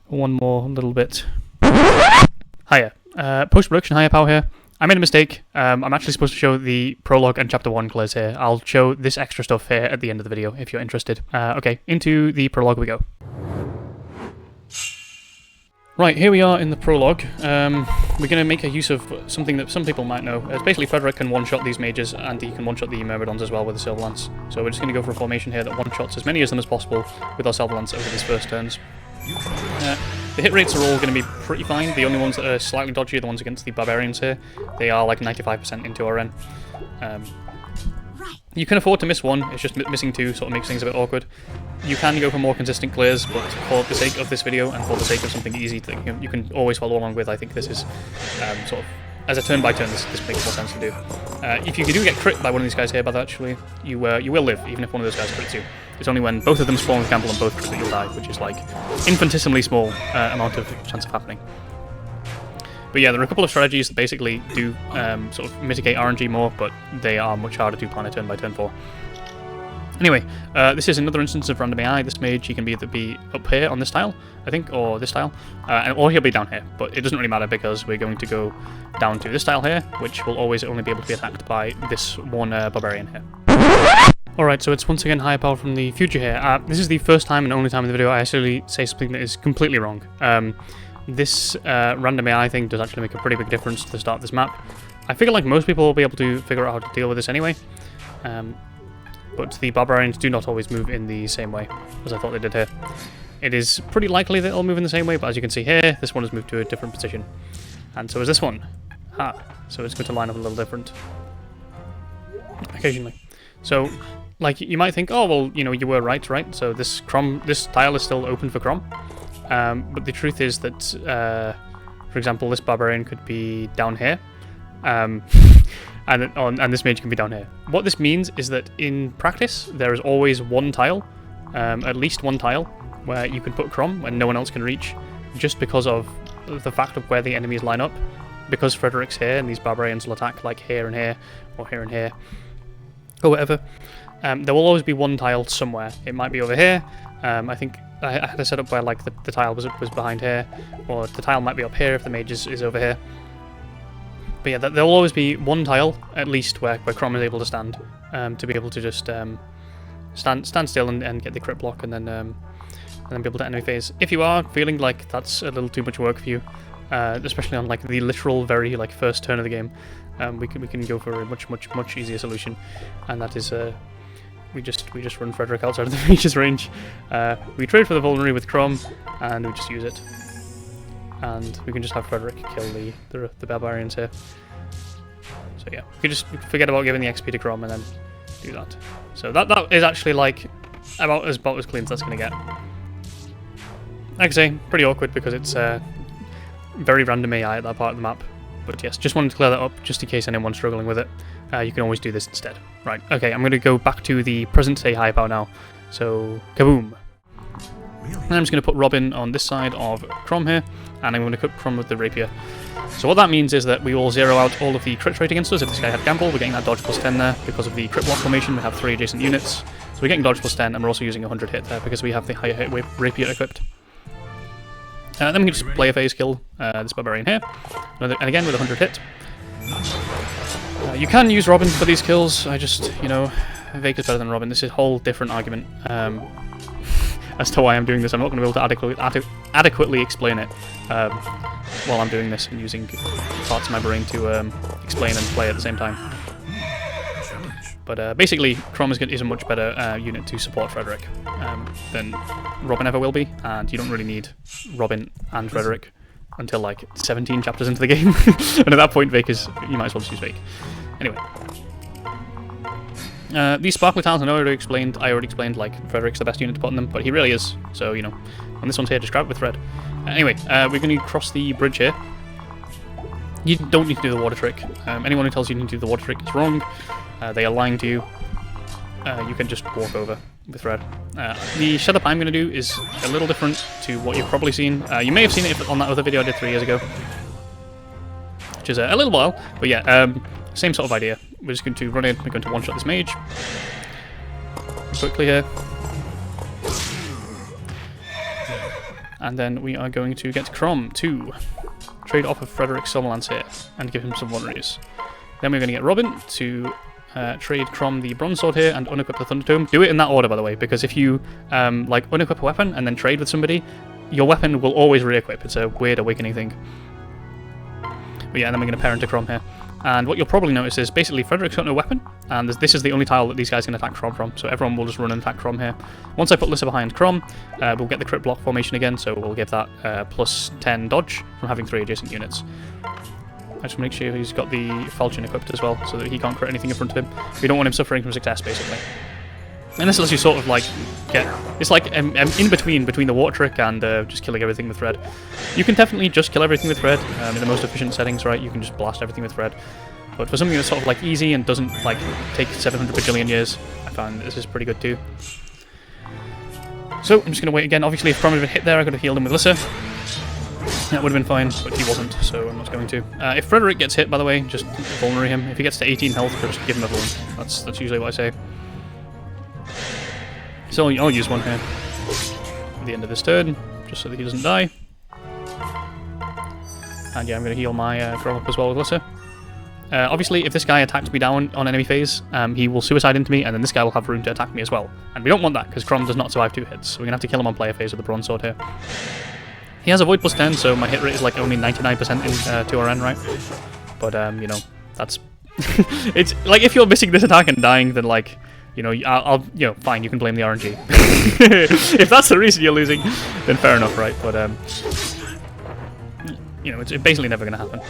A: one more little bit. Hiya. Post-production higher power here. I made a mistake. I'm actually supposed to show the prologue and chapter 1 clears here. I'll show this extra stuff here at the end of the video if you're interested. Okay, into the prologue we go. Right, here we are in the prologue. We're going to make a use of something that some people might know. It's basically Frederick can one-shot these mages, and he can one-shot the Myrmidons as well with the Silver Lance. So we're just going to go for a formation here that one-shots as many of them as possible with our Silver Lance over these first turns. The hit rates are all going to be pretty fine. The only ones that are slightly dodgy are the ones against the Barbarians here. They are like 95% into RN. You can afford to miss one, it's just missing 2 sort of makes things a bit awkward. You can go for more consistent clears, but for the sake of this video and for the sake of something easy that you can always follow along with, I think this is sort of as a turn by turn, this makes more sense to do. If you do get crit by one of these guys here, by that actually, you will live, even if one of those guys crits you. It's only when both of them spawn with Gamble and both crit that you'll die, which is like infinitesimally small amount of chance of happening. But yeah, there are a couple of strategies that basically do sort of mitigate RNG more, but they are much harder to plan a turn by turn for. Anyway, this is another instance of random AI. This mage, he can either be up here on this tile, I think, or this tile, or he'll be down here. But it doesn't really matter because we're going to go down to this tile here, which will always only be able to be attacked by this one barbarian here. Alright, so it's once again higher power from the future here. This is the first time and only time in the video I actually say something that is completely wrong. This random AI thing does actually make a pretty big difference to the start of this map. I figure like most people will be able to figure out how to deal with this anyway. But the barbarians do not always move in the same way as I thought they did here. It is pretty likely that they'll move in the same way, but as you can see here, this one has moved to a different position. And so is this one. So it's going to line up a little different. Occasionally. So, like, you might think, oh, well, you know, you were right? So this tile is still open for Crom. But the truth is that, for example, this barbarian could be down here. And this mage can be down here. What this means is that in practice, there is always one tile, at least one tile, where you can put Crom when no one else can reach, just because of the fact of where the enemies line up. Because Frederick's here, and these barbarians will attack like here and here, or here and here, or whatever. There will always be one tile somewhere. It might be over here. I think I had a setup where like the tile was behind here, or the tile might be up here if the mage is over here. But yeah, there will always be one tile, at least, where Crom is able to stand, to be able to just stand still and get the crit block, and then be able to enemy phase. If you are feeling like that's a little too much work for you, especially on like the literal very like first turn of the game, we can go for a much easier solution, and that is we just run Frederick outside of the mage's range. We trade for the vulnerary with Crom, and we just use it. And we can just have Frederick kill the barbarians here. So yeah, we can just forget about giving the XP to Crom and then do that. So that is actually like about as clean as that's going to get. Like I say, pretty awkward because it's very random AI at that part of the map. But yes, just wanted to clear that up just in case anyone's struggling with it. You can always do this instead. Right, okay, I'm going to go back to the present day high power now. So, kaboom! And I'm just going to put Robin on this side of Crom here, and I'm going to cook Crom with the rapier. So what that means is that we will zero out all of the crit rate against us. If this guy had Gamble, we're getting that dodge plus 10 there. Because of the crit block formation, we have 3 adjacent units. So we're getting dodge plus 10, and we're also using 100 hit there because we have the higher hit rapier equipped. Then we can just player phase kill this barbarian here, and again with 100 hit. You can use Robin for these kills. I just, you know, Vaike is better than Robin. This is a whole different argument as to why I'm doing this. I'm not going to be able to adequately explain it while I'm doing this and using parts of my brain to explain and play at the same time. But basically, Crom is a much better unit to support Frederick than Robin ever will be, and you don't really need Robin and Frederick until like 17 chapters into the game. And at that point, you might as well just use Vaike. Anyway. These sparkly tiles, I already explained, like, Frederick's the best unit to put on them, but he really is, so, you know, when this one's here, just grab it with Fred. Anyway, we're going to cross the bridge here. You don't need to do the water trick. Anyone who tells you you need to do the water trick is wrong. They are lying to you. You can just walk over with Fred. The setup I'm going to do is a little different to what you've probably seen. You may have seen it on that other video I did 3 years ago, which is a little while, but yeah, same sort of idea. We're just going to run in, we're going to one-shot this mage. Quickly here. And then we are going to get Crom to trade off of Frederick's Silverlance here and give him some vulneraries. Then we're going to get Robin to trade Crom the Bronze Sword here and unequip the Thunder Tome. Do it in that order, by the way, because if you like unequip a weapon and then trade with somebody, your weapon will always re-equip. It's a weird awakening thing. But yeah, and then we're going to pair into Crom here. And what you'll probably notice is basically Frederick's got no weapon, and this is the only tile that these guys can attack Crom from, so everyone will just run and attack Crom here. Once I put Lissa behind Crom, we'll get the crit block formation again, so we'll give that plus 10 dodge from having 3 adjacent units. I just make sure he's got the falchion equipped as well, so that he can't crit anything in front of him. We don't want him suffering from success, basically. And this lets you sort of like get... It's like in between the water trick and just killing everything with Fred. You can definitely just kill everything with Fred in the most efficient settings, right? You can just blast everything with Fred. But for something that's sort of like easy and doesn't like take 700 bajillion years, I find this is pretty good too. So I'm just going to wait again. Obviously, if Crom had been hit there, I could have healed him with Lissa. That would have been fine, but he wasn't, so I'm not going to. If Frederick gets hit, by the way, just vulnerate him. If he gets to 18 health, just give him a vuln. That's usually what I say. So I'll use one here at the end of this turn, just so that he doesn't die. And yeah, I'm going to heal my Crom up as well with Lissa. Obviously, if this guy attacks me down on enemy phase, he will suicide into me, and then this guy will have room to attack me as well. And we don't want that, because Crom does not survive 2 hits, so we're going to have to kill him on player phase with the Bronze Sword here. He has a Void plus 10, so my hit rate is like only 99% in 2RN, right? But, you know, that's... it's like, if you're missing this attack and dying, then like, you know, I'll you know, fine, you can blame the RNG. If that's the reason you're losing, then fair enough, right? But, you know, it's basically never going to happen.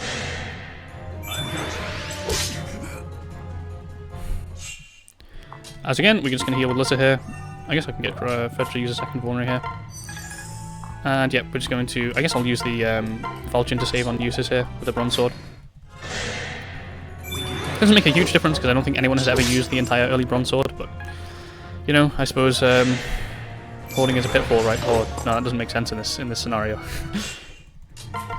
A: As again, we're just going to heal with Lissa here. I guess I can get Fred to use a second vulnerary here. And yep, we're just going to... I guess I'll use the Falchion to save on uses here with the Bronze Sword. Doesn't make a huge difference because I don't think anyone has ever used the entire early Bronze Sword, but... You know, I suppose hoarding is a pitfall, right? Or no, that doesn't make sense in this scenario.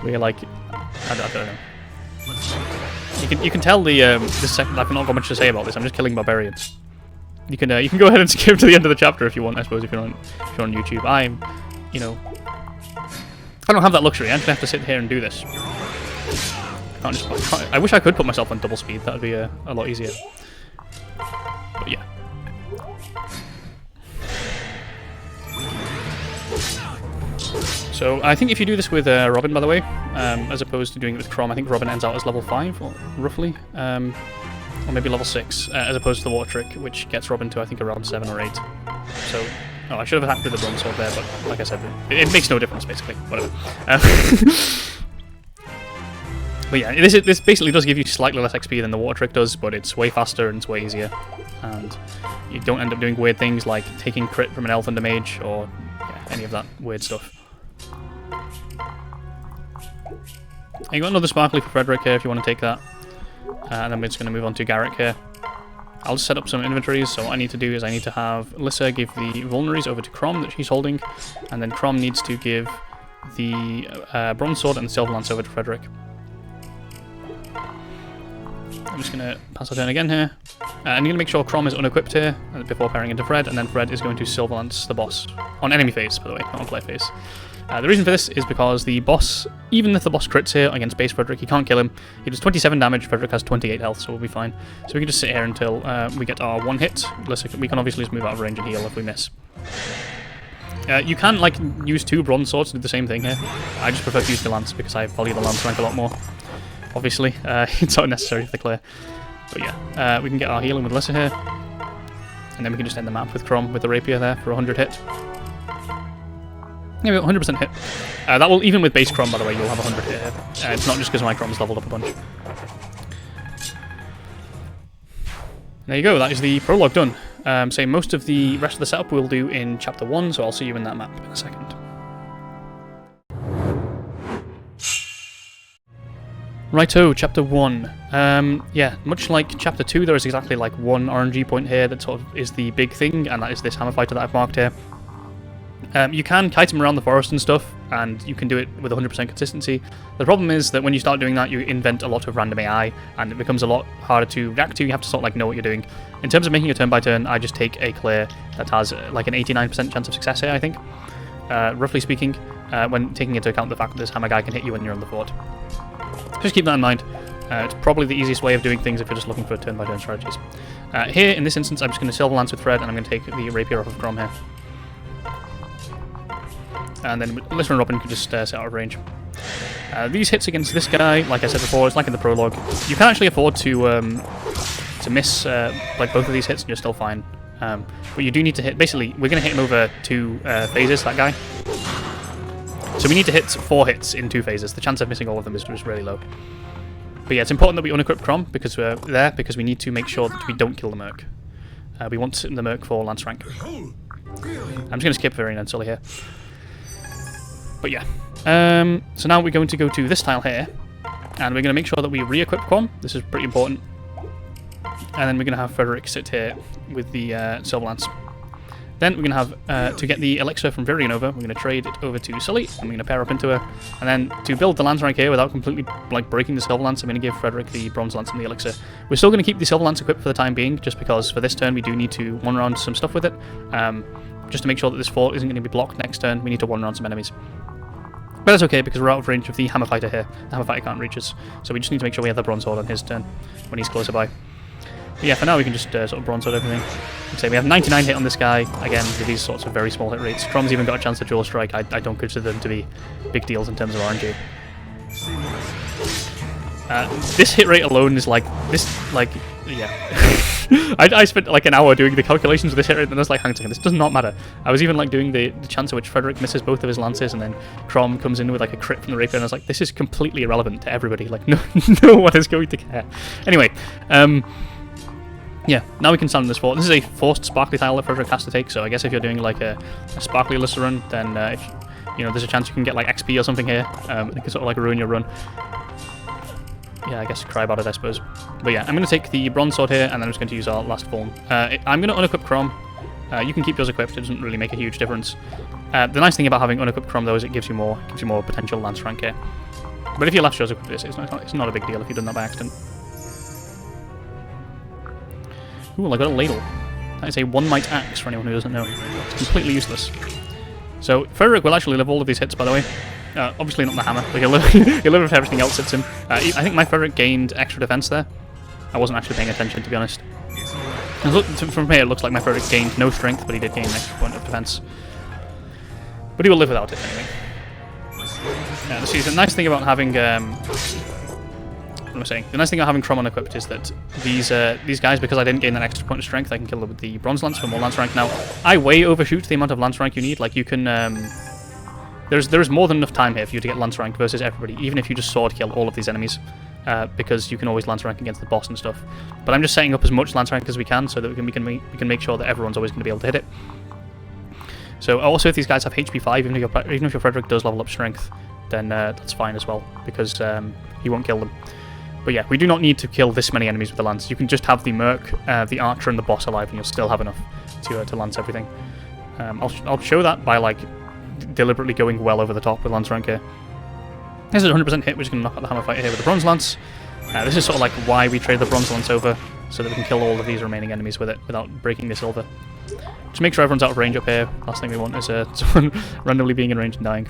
A: We're like... I don't know. You can tell the this second I've not got much to say about this. I'm just killing barbarians. You can go ahead and skip to the end of the chapter if you want. I suppose if you're on YouTube, you know, I don't have that luxury. I'm gonna have to sit here and do this. I wish I could put myself on double speed. That would be a lot easier. But yeah. So I think if you do this with Robin, by the way, as opposed to doing it with Crom, I think Robin ends out as level 5, or roughly, or maybe level 6, as opposed to the Water Trick, which gets Robin to I think around 7 or 8. So, oh, I should have attacked with the Bronze Sword there, but like I said, it makes no difference basically. Whatever. But yeah, this basically does give you slightly less XP than the Water Trick does, but it's way faster and it's way easier, and you don't end up doing weird things like taking crit from an Elf Under Mage or any of that weird stuff. You got another Sparkly for Frederick here if you want to take that. And then we're just going to move on to Garrick here. I'll just set up some inventories, so what I need to do is I need to have Lissa give the vulneraries over to Crom that she's holding, and then Crom needs to give the Bronze Sword and the Silver Lance over to Frederick. I'm just going to pass our turn again here. I'm going to make sure Crom is unequipped here before pairing into Fred, and then Fred is going to Silver Lance the boss. On enemy phase, by the way, not on player phase. The reason for this is because the boss, even if the boss crits here against base Frederick, you can't kill him. He does 27 damage, Frederick has 28 health, so we'll be fine. So we can just sit here until we get our 1 hit. We can obviously just move out of range and heal if we miss. You can like use 2 Bronze Swords to do the same thing here. I just prefer to use the Lance because I value the Lance rank a lot more. Obviously, it's not necessary for the clear. But yeah, we can get our healing with Lissa here. And then we can just end the map with Crom with the Rapier there for 100 hit. Yeah, we got 100% hit. That will, even with base Crom, by the way, you'll have 100 hit here. It's not just because my Crom's leveled up a bunch. There you go, that is the prologue done. So most of the rest of the setup we'll do in Chapter 1, so I'll see you in that map in a second. Righto, Chapter 1. Yeah, much like Chapter 2, there is exactly like 1 RNG point here that sort of is the big thing, and that is this Hammer Fighter that I've marked here. You can kite him around the forest and stuff, and you can do it with 100% consistency. The problem is that when you start doing that, you invent a lot of random AI, and it becomes a lot harder to react to. You have to sort of like know what you're doing. In terms of making a turn by turn, I just take a clear that has like an 89% chance of success here, I think. Roughly speaking, when taking into account the fact that this hammer guy can hit you when you're on the fort. Just keep that in mind. It's probably the easiest way of doing things if you're just looking for turn by turn strategies. Here, in this instance, I'm just going to Silver Lance with Fred, and I'm going to take the Rapier off of Crom here. And then Lissa and Robin can just sit out of range. These hits against this guy, like I said before, it's like in the prologue. You can actually afford to miss like both of these hits and you're still fine. But you do need to hit, basically, we're going to hit him over 2 phases, that guy. So we need to hit 4 hits in 2 phases. The chance of missing all of them is just really low. But yeah, it's important that we unequip Crom because we're there, because we need to make sure that we don't kill the Merc. We want the Merc for Lance rank. I'm just going to skip very early here. But yeah. So now we're going to go to this tile here, and we're going to make sure that we re-equip Quam. This is pretty important. And then we're going to have Frederick sit here with the Silver Lance. Then we're going to have, to get the elixir from Viridian over, we're going to trade it over to Sully, and we're going to pair up into her. And then to build the Lance rank here without completely breaking the Silver Lance, I'm going to give Frederick the Bronze Lance and the elixir. We're still going to keep the Silver Lance equipped for the time being, just because for this turn we do need to one round some stuff with it. Just to make sure that this fort isn't going to be blocked next turn, we need to one round some enemies. But that's okay, because we're out of range of the Hammer Fighter here. The Hammer Fighter can't reach us, so we just need to make sure we have the Bronze Sword on his turn when he's closer by. But yeah, for now we can just sort of Bronze Sword everything. Like I say, we have 99 hit on this guy, again, with these sorts of very small hit rates. Crom's even got a chance to dual strike. I don't consider them to be big deals in terms of RNG. This hit rate alone is yeah. I spent like an hour doing the calculations of this hit rate, and I was like, hang on a second, this does not matter. I was even like doing the chance at which Frederick misses both of his lances, and then Crom comes in with like a crit from the rapier, and I was like, this is completely irrelevant to everybody. Like, no one is going to care. Anyway, yeah, now we can stand in this fort. This is a forced sparkly tile that Frederick has to take, so I guess if you're doing like a sparkly Lister run, then if you know, there's a chance you can get like XP or something here. It can sort of like ruin your run. Yeah, I guess cry about it, I suppose. But yeah, I'm going to take the Bronze Sword here, and then I'm just going to use our last form. I'm going to unequip Crom. You can keep yours equipped, it doesn't really make a huge difference. The nice thing about having unequipped Crom, though, is it gives you more potential Lance rank here. But if you left yours equipped this, it's not a big deal if you've done that by accident. Ooh, I got a ladle. That is a one-might axe for anyone who doesn't know. It's completely useless. So, Frederick will actually live all of these hits, by the way. Obviously not the hammer, but he'll live if everything else hits him. I think my Frederick gained extra defense there. I wasn't actually paying attention, to be honest. From here, it looks like my Frederick gained no strength, but he did gain an extra point of defense. But he will live without it, anyway. See, the nice thing about having... what am I saying? The nice thing about having Crom unequipped is that these guys, because I didn't gain that extra point of strength, I can kill them with the Bronze Lance for more Lance rank. Now, I way overshoot the amount of Lance rank you need. Like, you can... There's more than enough time here for you to get Lance rank versus everybody, even if you just sword kill all of these enemies, because you can always Lance rank against the boss and stuff. But I'm just setting up as much Lance rank as we can, so that we can make sure that everyone's always going to be able to hit it. So also, if these guys have HP 5, even if your Frederick does level up strength, then that's fine as well, because he won't kill them. But yeah, we do not need to kill this many enemies with the lance. You can just have the Merc, the Archer, and the boss alive, and you'll still have enough to lance everything. I'll show that by like deliberately going well over the top with lance rank here. This is a 100% hit. We're just going to knock out the Hammer Fighter here with the Bronze Lance. This is sort of like why we trade the Bronze Lance over, so that we can kill all of these remaining enemies with it without breaking the silver. Just make sure everyone's out of range up here. Last thing we want is someone randomly being in range and dying.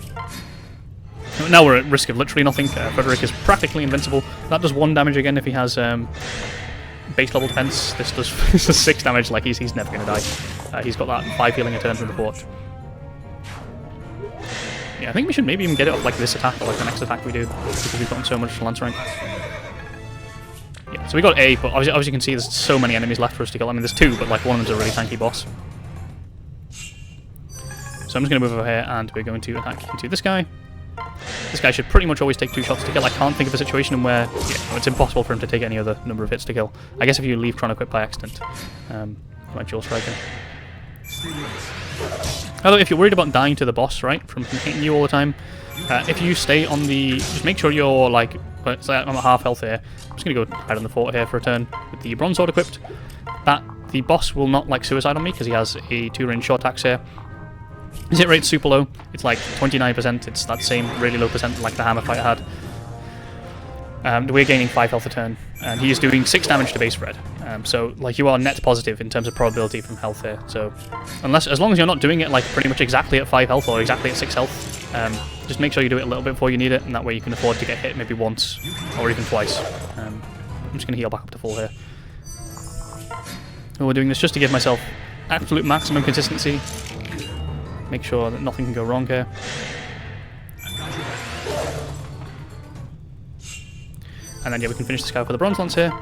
A: Now we're at risk of literally nothing. Frederick is practically invincible. That does 1 damage again if he has base level defense. This does 6 damage. Like he's never going to die. He's got that 5 healing a turn from the fort. Yeah, I think we should maybe even get it off like this attack or like the next attack we do, because we've gotten so much lance rank. Yeah, so we got A, but obviously you can see there's so many enemies left for us to kill. I mean, there's 2, but like one of them's a really tanky boss. So I'm just going to move over here, and we're going to attack into this guy. This guy should pretty much always take 2 shots to kill. I can't think of a situation where it's impossible for him to take any other number of hits to kill. I guess if you leave Chrono Quip by accident, like dual striking. Although if you're worried about dying to the boss, right, from hitting you all the time, if you stay on the... Just make sure you're like... So I'm at half health here. I'm just going to go hide on the fort here for a turn with the Bronze Sword equipped. The boss will not like suicide on me because he has a 2-range short attacks here. His hit rate's super low. It's like 29%. It's that same really low percent like the Hammer Fighter had. We're gaining 5 health a turn, and he is doing 6 damage to base spread. So like you are net positive in terms of probability from health here. So as long as you're not doing it like pretty much exactly at 5 health or exactly at 6 health, just make sure you do it a little bit before you need it, and that way you can afford to get hit maybe once or even twice. I'm just going to heal back up to full here. And we're doing this just to give myself absolute maximum consistency. Make sure that nothing can go wrong here. And then yeah, we can finish this guy for the Bronze Lance here.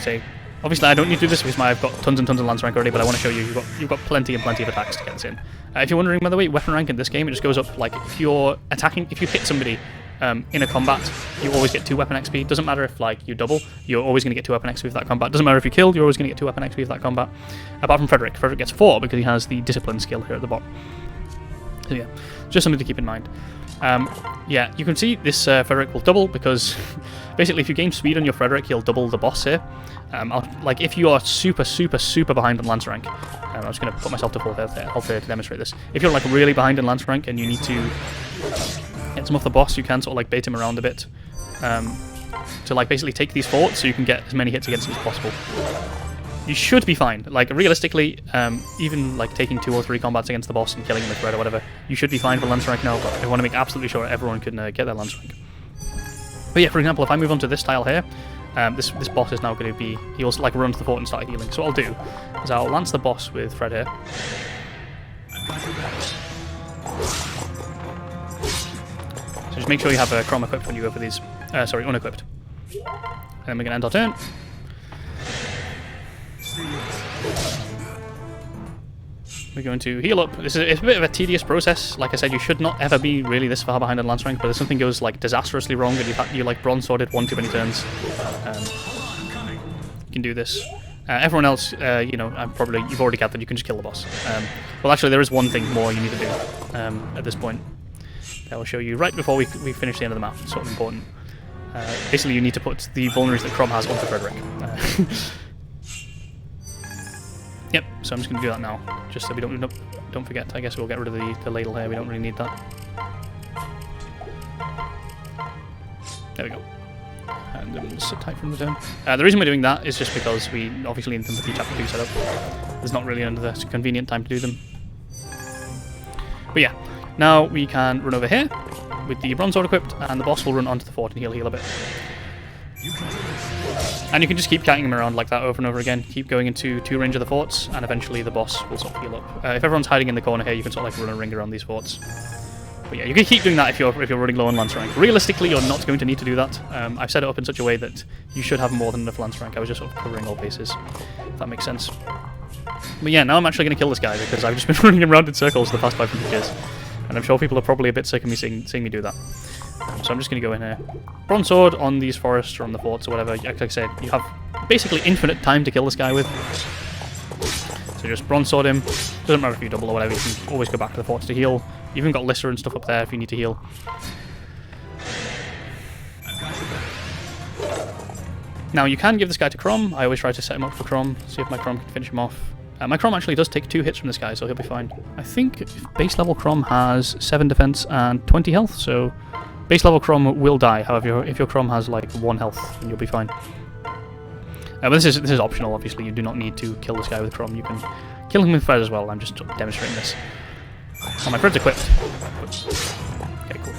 A: So obviously I don't need to do this because I've got tons and tons of Lance rank already, but I want to show you you've got plenty and plenty of attacks to get this in. If you're wondering, by the way, weapon rank in this game, it just goes up like if you're attacking, if you hit somebody in a combat, you always get 2 weapon XP. Doesn't matter if like you double, you're always going to get 2 weapon XP for that combat. Doesn't matter if you kill, you're always going to get 2 weapon XP for that combat. Apart from Frederick. Frederick gets 4 because he has the discipline skill here at the bottom. So yeah, just something to keep in mind. Yeah, you can see this Frederick will double because basically if you gain speed on your Frederick, he'll double the boss here. Like if you are super behind on Lance rank, I'm just going to put myself to full health here to demonstrate this. If you're like really behind in Lance rank and you need to get some off the boss, you can sort of like bait him around a bit to like basically take these forts so you can get as many hits against him as possible. You should be fine. Like realistically, even like taking 2 or 3 combats against the boss and killing him with red or whatever, you should be fine for Lance rank now, but I want to make absolutely sure everyone can get their Lance rank. But yeah, for example, if I move on to this tile here, this boss is now going to be, he'll like run to the fort and start healing. So what I'll do is I'll lance the boss with Fred here. So just make sure you have a Chrom equipped when you go for these. Sorry, unequipped. And then we're going to end our turn. We're going to heal up. It's a bit of a tedious process. Like I said, you should not ever be really this far behind in Lance rank, but if something goes like disastrously wrong and you like bronze sworded 1 too many turns, you can do this. Everyone else, you know, you've already gathered you can just kill the boss. Well, actually, there is one thing more you need to do at this point. I will show you right before we finish the end of the map. It's sort of important. Basically, you need to put the vulneraries that Chrom has onto Frederick. Yep, so I'm just going to do that now, just so we don't forget. I guess we'll get rid of the ladle here, we don't really need that. There we go. And then we'll sit tight from the turn. The reason we're doing that is just because we obviously need them for the Chapter 2 setup. There's not really another convenient time to do them. But yeah, now we can run over here with the bronze sword equipped, and the boss will run onto the fort and he'll heal a bit. And you can just keep carrying him around like that over and over again. Keep going into 2 range of the forts, and eventually the boss will sort of heal up. If everyone's hiding in the corner here, you can sort of like run a ring around these forts. But yeah, you can keep doing that if you're running low on Lance rank. Realistically, you're not going to need to do that. I've set it up in such a way that you should have more than enough Lance rank. I was just sort of covering all bases, if that makes sense. But yeah, now I'm actually going to kill this guy because I've just been running him around in circles for the past 500 years. And I'm sure people are probably a bit sick of me seeing me do that. So I'm just going to go in here. Bronze sword on these forests or on the forts or whatever. Like I said, you have basically infinite time to kill this guy with. So just bronze sword him. Doesn't matter if you double or whatever, you can always go back to the forts to heal. You've even got Lyssa and stuff up there if you need to heal. Now you can give this guy to Chrom. I always try to set him up for Chrom, see if my Chrom can finish him off. My Chrom actually does take 2 hits from this guy, so he'll be fine. I think base level Chrom has 7 defense and 20 health, so base level Chrom will die. However, if your Chrom has like 1 health, then you'll be fine. But this is optional, obviously. You do not need to kill this guy with Chrom. You can kill him with Fred as well. I'm just demonstrating this. Oh, my Fred's equipped. Okay, cool.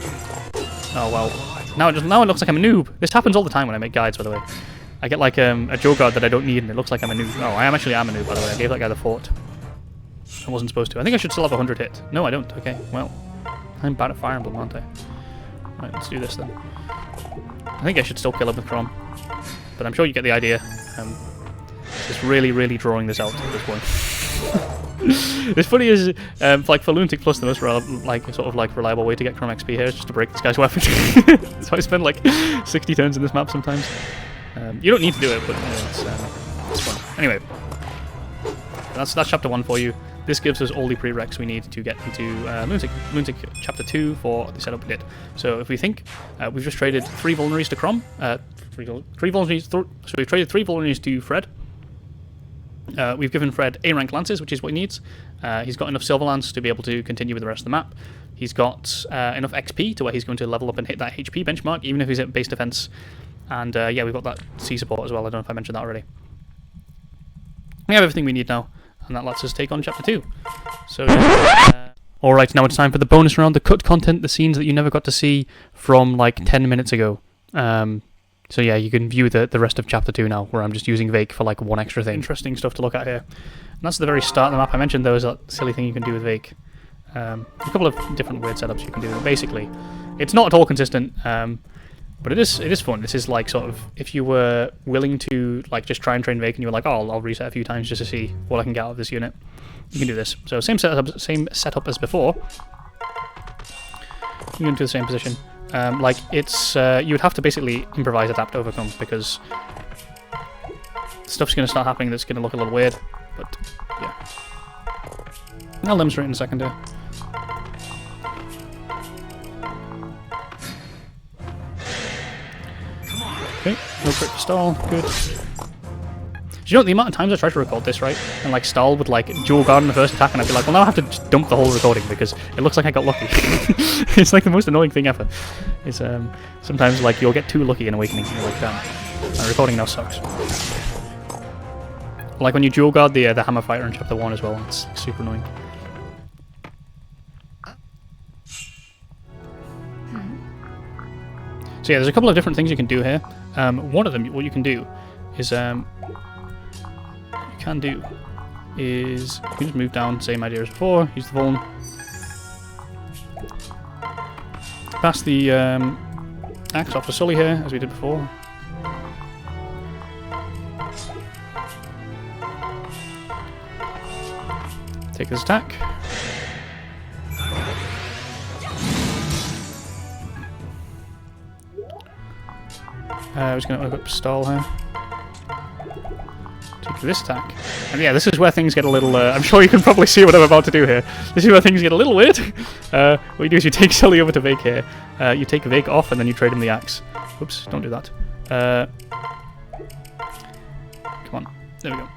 A: Oh well. Now it looks like I'm a noob. This happens all the time when I make guides, by the way. I get like a Joe guard that I don't need, and it looks like I'm a noob. Oh, I am a noob, by the way. I gave that guy the fort. I wasn't supposed to. I think I should still have 100 hit. No, I don't. Okay, well, I'm bad at Fire Emblem, aren't I? Right, let's do this then. I think I should still kill him with Chrom, but I'm sure you get the idea. Just really drawing this out at this point. It's funny is like for Lunatic Plus, the most reliable way to get Chrom XP here is just to break this guy's weapon. So I spend like 60 turns in this map sometimes. You don't need to do it, but you know, it's fun. Anyway, that's Chapter 1 for you. This gives us all the prereqs we need to get into Lunatic Chapter 2 for the setup we did. So if we think, we've just traded 3 vulneraries to Chrom, so we've traded 3 vulneraries to Fred. We've given Fred A-rank lances, which is what he needs. He's got enough silver lance to be able to continue with the rest of the map. He's got enough XP to where he's going to level up and hit that HP benchmark, even if he's at base defense. And yeah, we've got that C support as well. I don't know if I mentioned that already. We have everything we need now, and that lets us take on Chapter 2. So yeah. Alright, now it's time for the bonus round, the cut content, the scenes that you never got to see from like 10 minutes ago. So yeah, you can view the rest of Chapter 2 now, where I'm just using Vaike for like 1 extra thing. Interesting stuff to look at here. And that's the very start of the map. I mentioned there was that silly thing you can do with Vaike. A couple of different weird setups you can do. Basically, it's not at all consistent, but it is fun. This is like sort of, if you were willing to like just try and train Vaike and you were like, oh, I'll reset a few times just to see what I can get out of this unit, you can do this. So same setup as before. You can do the same position. Like, it's... you would have to basically improvise, adapt, overcome, because stuff's going to start happening that's going to look a little weird, but, yeah. I'll demonstrate in a second here. Okay, no crit for stall, good. Do you know the amount of times I tried to record this, right? And like stall with like dual guard in the first attack, and I'd be like, well, now I have to just dump the whole recording because it looks like I got lucky. It's like the most annoying thing ever. It's sometimes like you'll get too lucky in Awakening, and you're like, damn, my recording now sucks. Like when you dual guard the hammer fighter in chapter 1 as well, it's like, super annoying. So yeah, there's a couple of different things you can do here. One of them, what you can do is you can just move down, same idea as before, use the vuln. Pass the axe off to Sully here, as we did before. Take his attack. I was going to equip stall here. Take this attack. And yeah, this is where things get a little... I'm sure you can probably see what I'm about to do here. This is where things get a little weird. What you do is you take Sully over to Vaike here. You take Vaike off and then you trade him the axe. Oops, don't do that. Come on. There we go.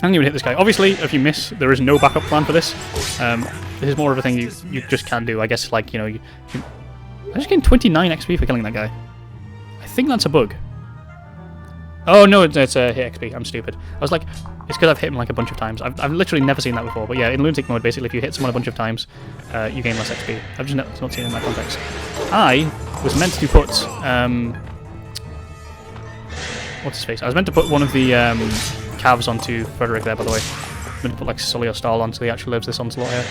A: And you would hit this guy. Obviously, if you miss, there is no backup plan for this. This is more of a thing you just can do. I guess, like, you know... I'm just getting 29 XP for killing that guy. I think that's a bug. Oh no, it's a hit XP. I'm stupid. I was like, it's because I've hit him like a bunch of times. I've literally never seen that before. But yeah, in Lunatic Mode, basically, if you hit someone a bunch of times, you gain less XP. I've just not seen it in that context. I was meant to put what's his face? I was meant to put one of the calves onto Frederick there, by the way. I'm meant to put like Sully or Stahl on so he actually lives this onslaught here.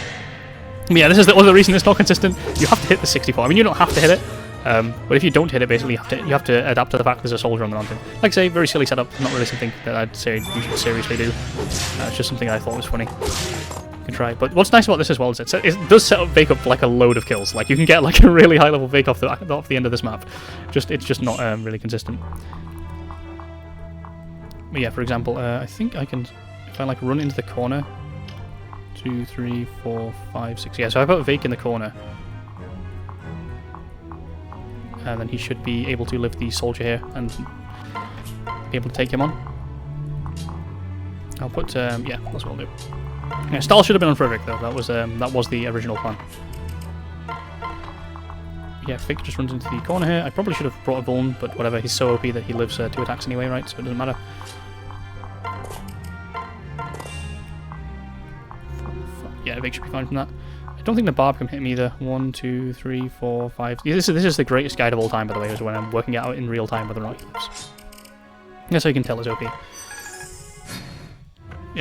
A: But yeah, this is the other reason it's not consistent. You have to hit the 64. I mean, you don't have to hit it. But if you don't hit it, basically you have to adapt to the fact there's a soldier on the mountain. Like I say, very silly setup. Not really something that I'd say you should seriously do. It's just something I thought was funny. You can try. But what's nice about this as well is it does set up Vaike up for like a load of kills. Like you can get like a really high level Vaike off the end of this map. It's just not really consistent. But yeah, for example, I think I can if I like run into the corner. 2, 3, 4, 5, 6. Yeah, so I put Vaike in the corner. And then he should be able to lift the soldier here and be able to take him on. I'll put, yeah, that's what I'll do. Yeah, Stahl should have been on Frederick though. That was the original plan. Yeah, Vaike just runs into the corner here. I probably should have brought a vuln, but whatever. He's so OP that he lives 2 attacks anyway, right? So it doesn't matter. Yeah, Vaike should be fine from that. I don't think the barb can hit me either. 1, 2, 3, 4, 5. Yeah, this is the greatest guide of all time, by the way, is when I'm working it out in real time whether or not he lives. That's how you can tell it's OP. Yeah,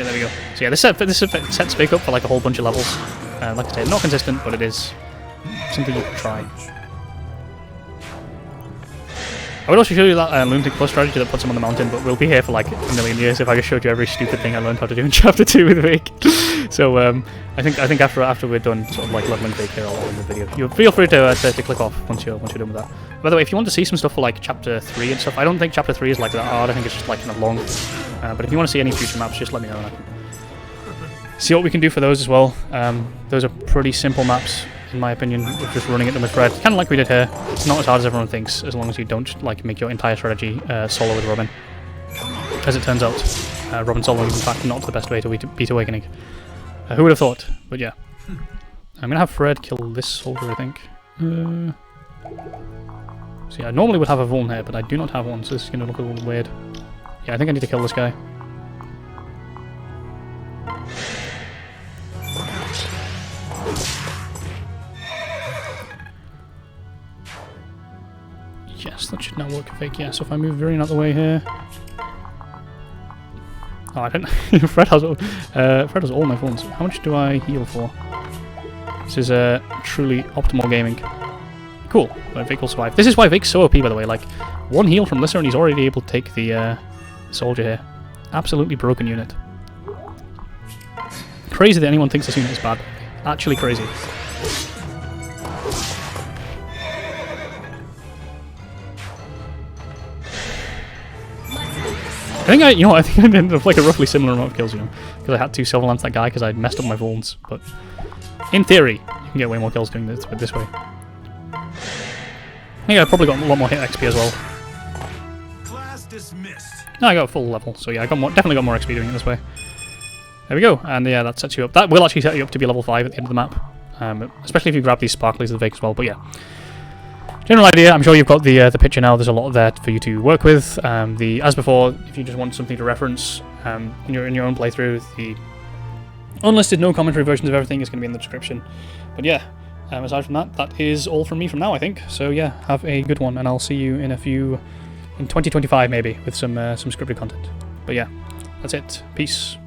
A: there we go. So yeah, this sets Vaike up for like a whole bunch of levels. Like I say, not consistent, but it is something you can try. I would also show you that Lunatic Plus strategy that puts him on the mountain, but we'll be here for like a million years if I just showed you every stupid thing I learned how to do in Chapter 2 with Vaike. So I think after we're done sort of like leveling Vaike here, I'll end the video. You feel free to click off once you're done with that. By the way, if you want to see some stuff for like Chapter 3 and stuff, I don't think Chapter 3 is like that hard. I think it's just like kind of long. But if you want to see any future maps, just let me know and I can see what we can do for those as well. Those are pretty simple maps, in my opinion, with just running at them with Fred. Kind of like we did here. It's not as hard as everyone thinks, as long as you don't like make your entire strategy solo with Robin. As it turns out, Robin soloing is in fact not the best way to beat Awakening. Who would have thought? But yeah. I'm gonna have Fred kill this soldier, I think. So yeah, I normally would have a vuln here, but I do not have one, so this is gonna look a little weird. Yeah, I think I need to kill this guy. Yes, that should now work with Vaike. Yeah, so if I move Virion out the way here. Oh, I don't. Fred has all my phones. How much do I heal for? This is truly optimal gaming. Cool. Vaike will survive. This is why Vaike's so OP, by the way. Like, one heal from Lissa and he's already able to take the soldier here. Absolutely broken unit. Crazy that anyone thinks this unit is bad. Actually crazy. think I ended up like a roughly similar amount of kills, you know, because I had to silver lance that guy because I'd messed up my vulns. But in theory, you can get way more kills doing this way. I think I probably got a lot more hit XP as well.
B: Class dismissed.
A: No, I got a full level, so yeah, I definitely got more XP doing it this way. There we go, and yeah, that sets you up. That will actually set you up to be level 5 at the end of the map, especially if you grab these sparklies of the Vaike as well. But yeah, general idea. I'm sure you've got the picture now. There's a lot there for you to work with. As before, if you just want something to reference in your own playthrough, the unlisted, no commentary versions of everything is going to be in the description. But yeah, aside from that, that is all from me from now, I think. So yeah, have a good one, and I'll see you in 2025 maybe with some scripted content. But yeah, that's it. Peace.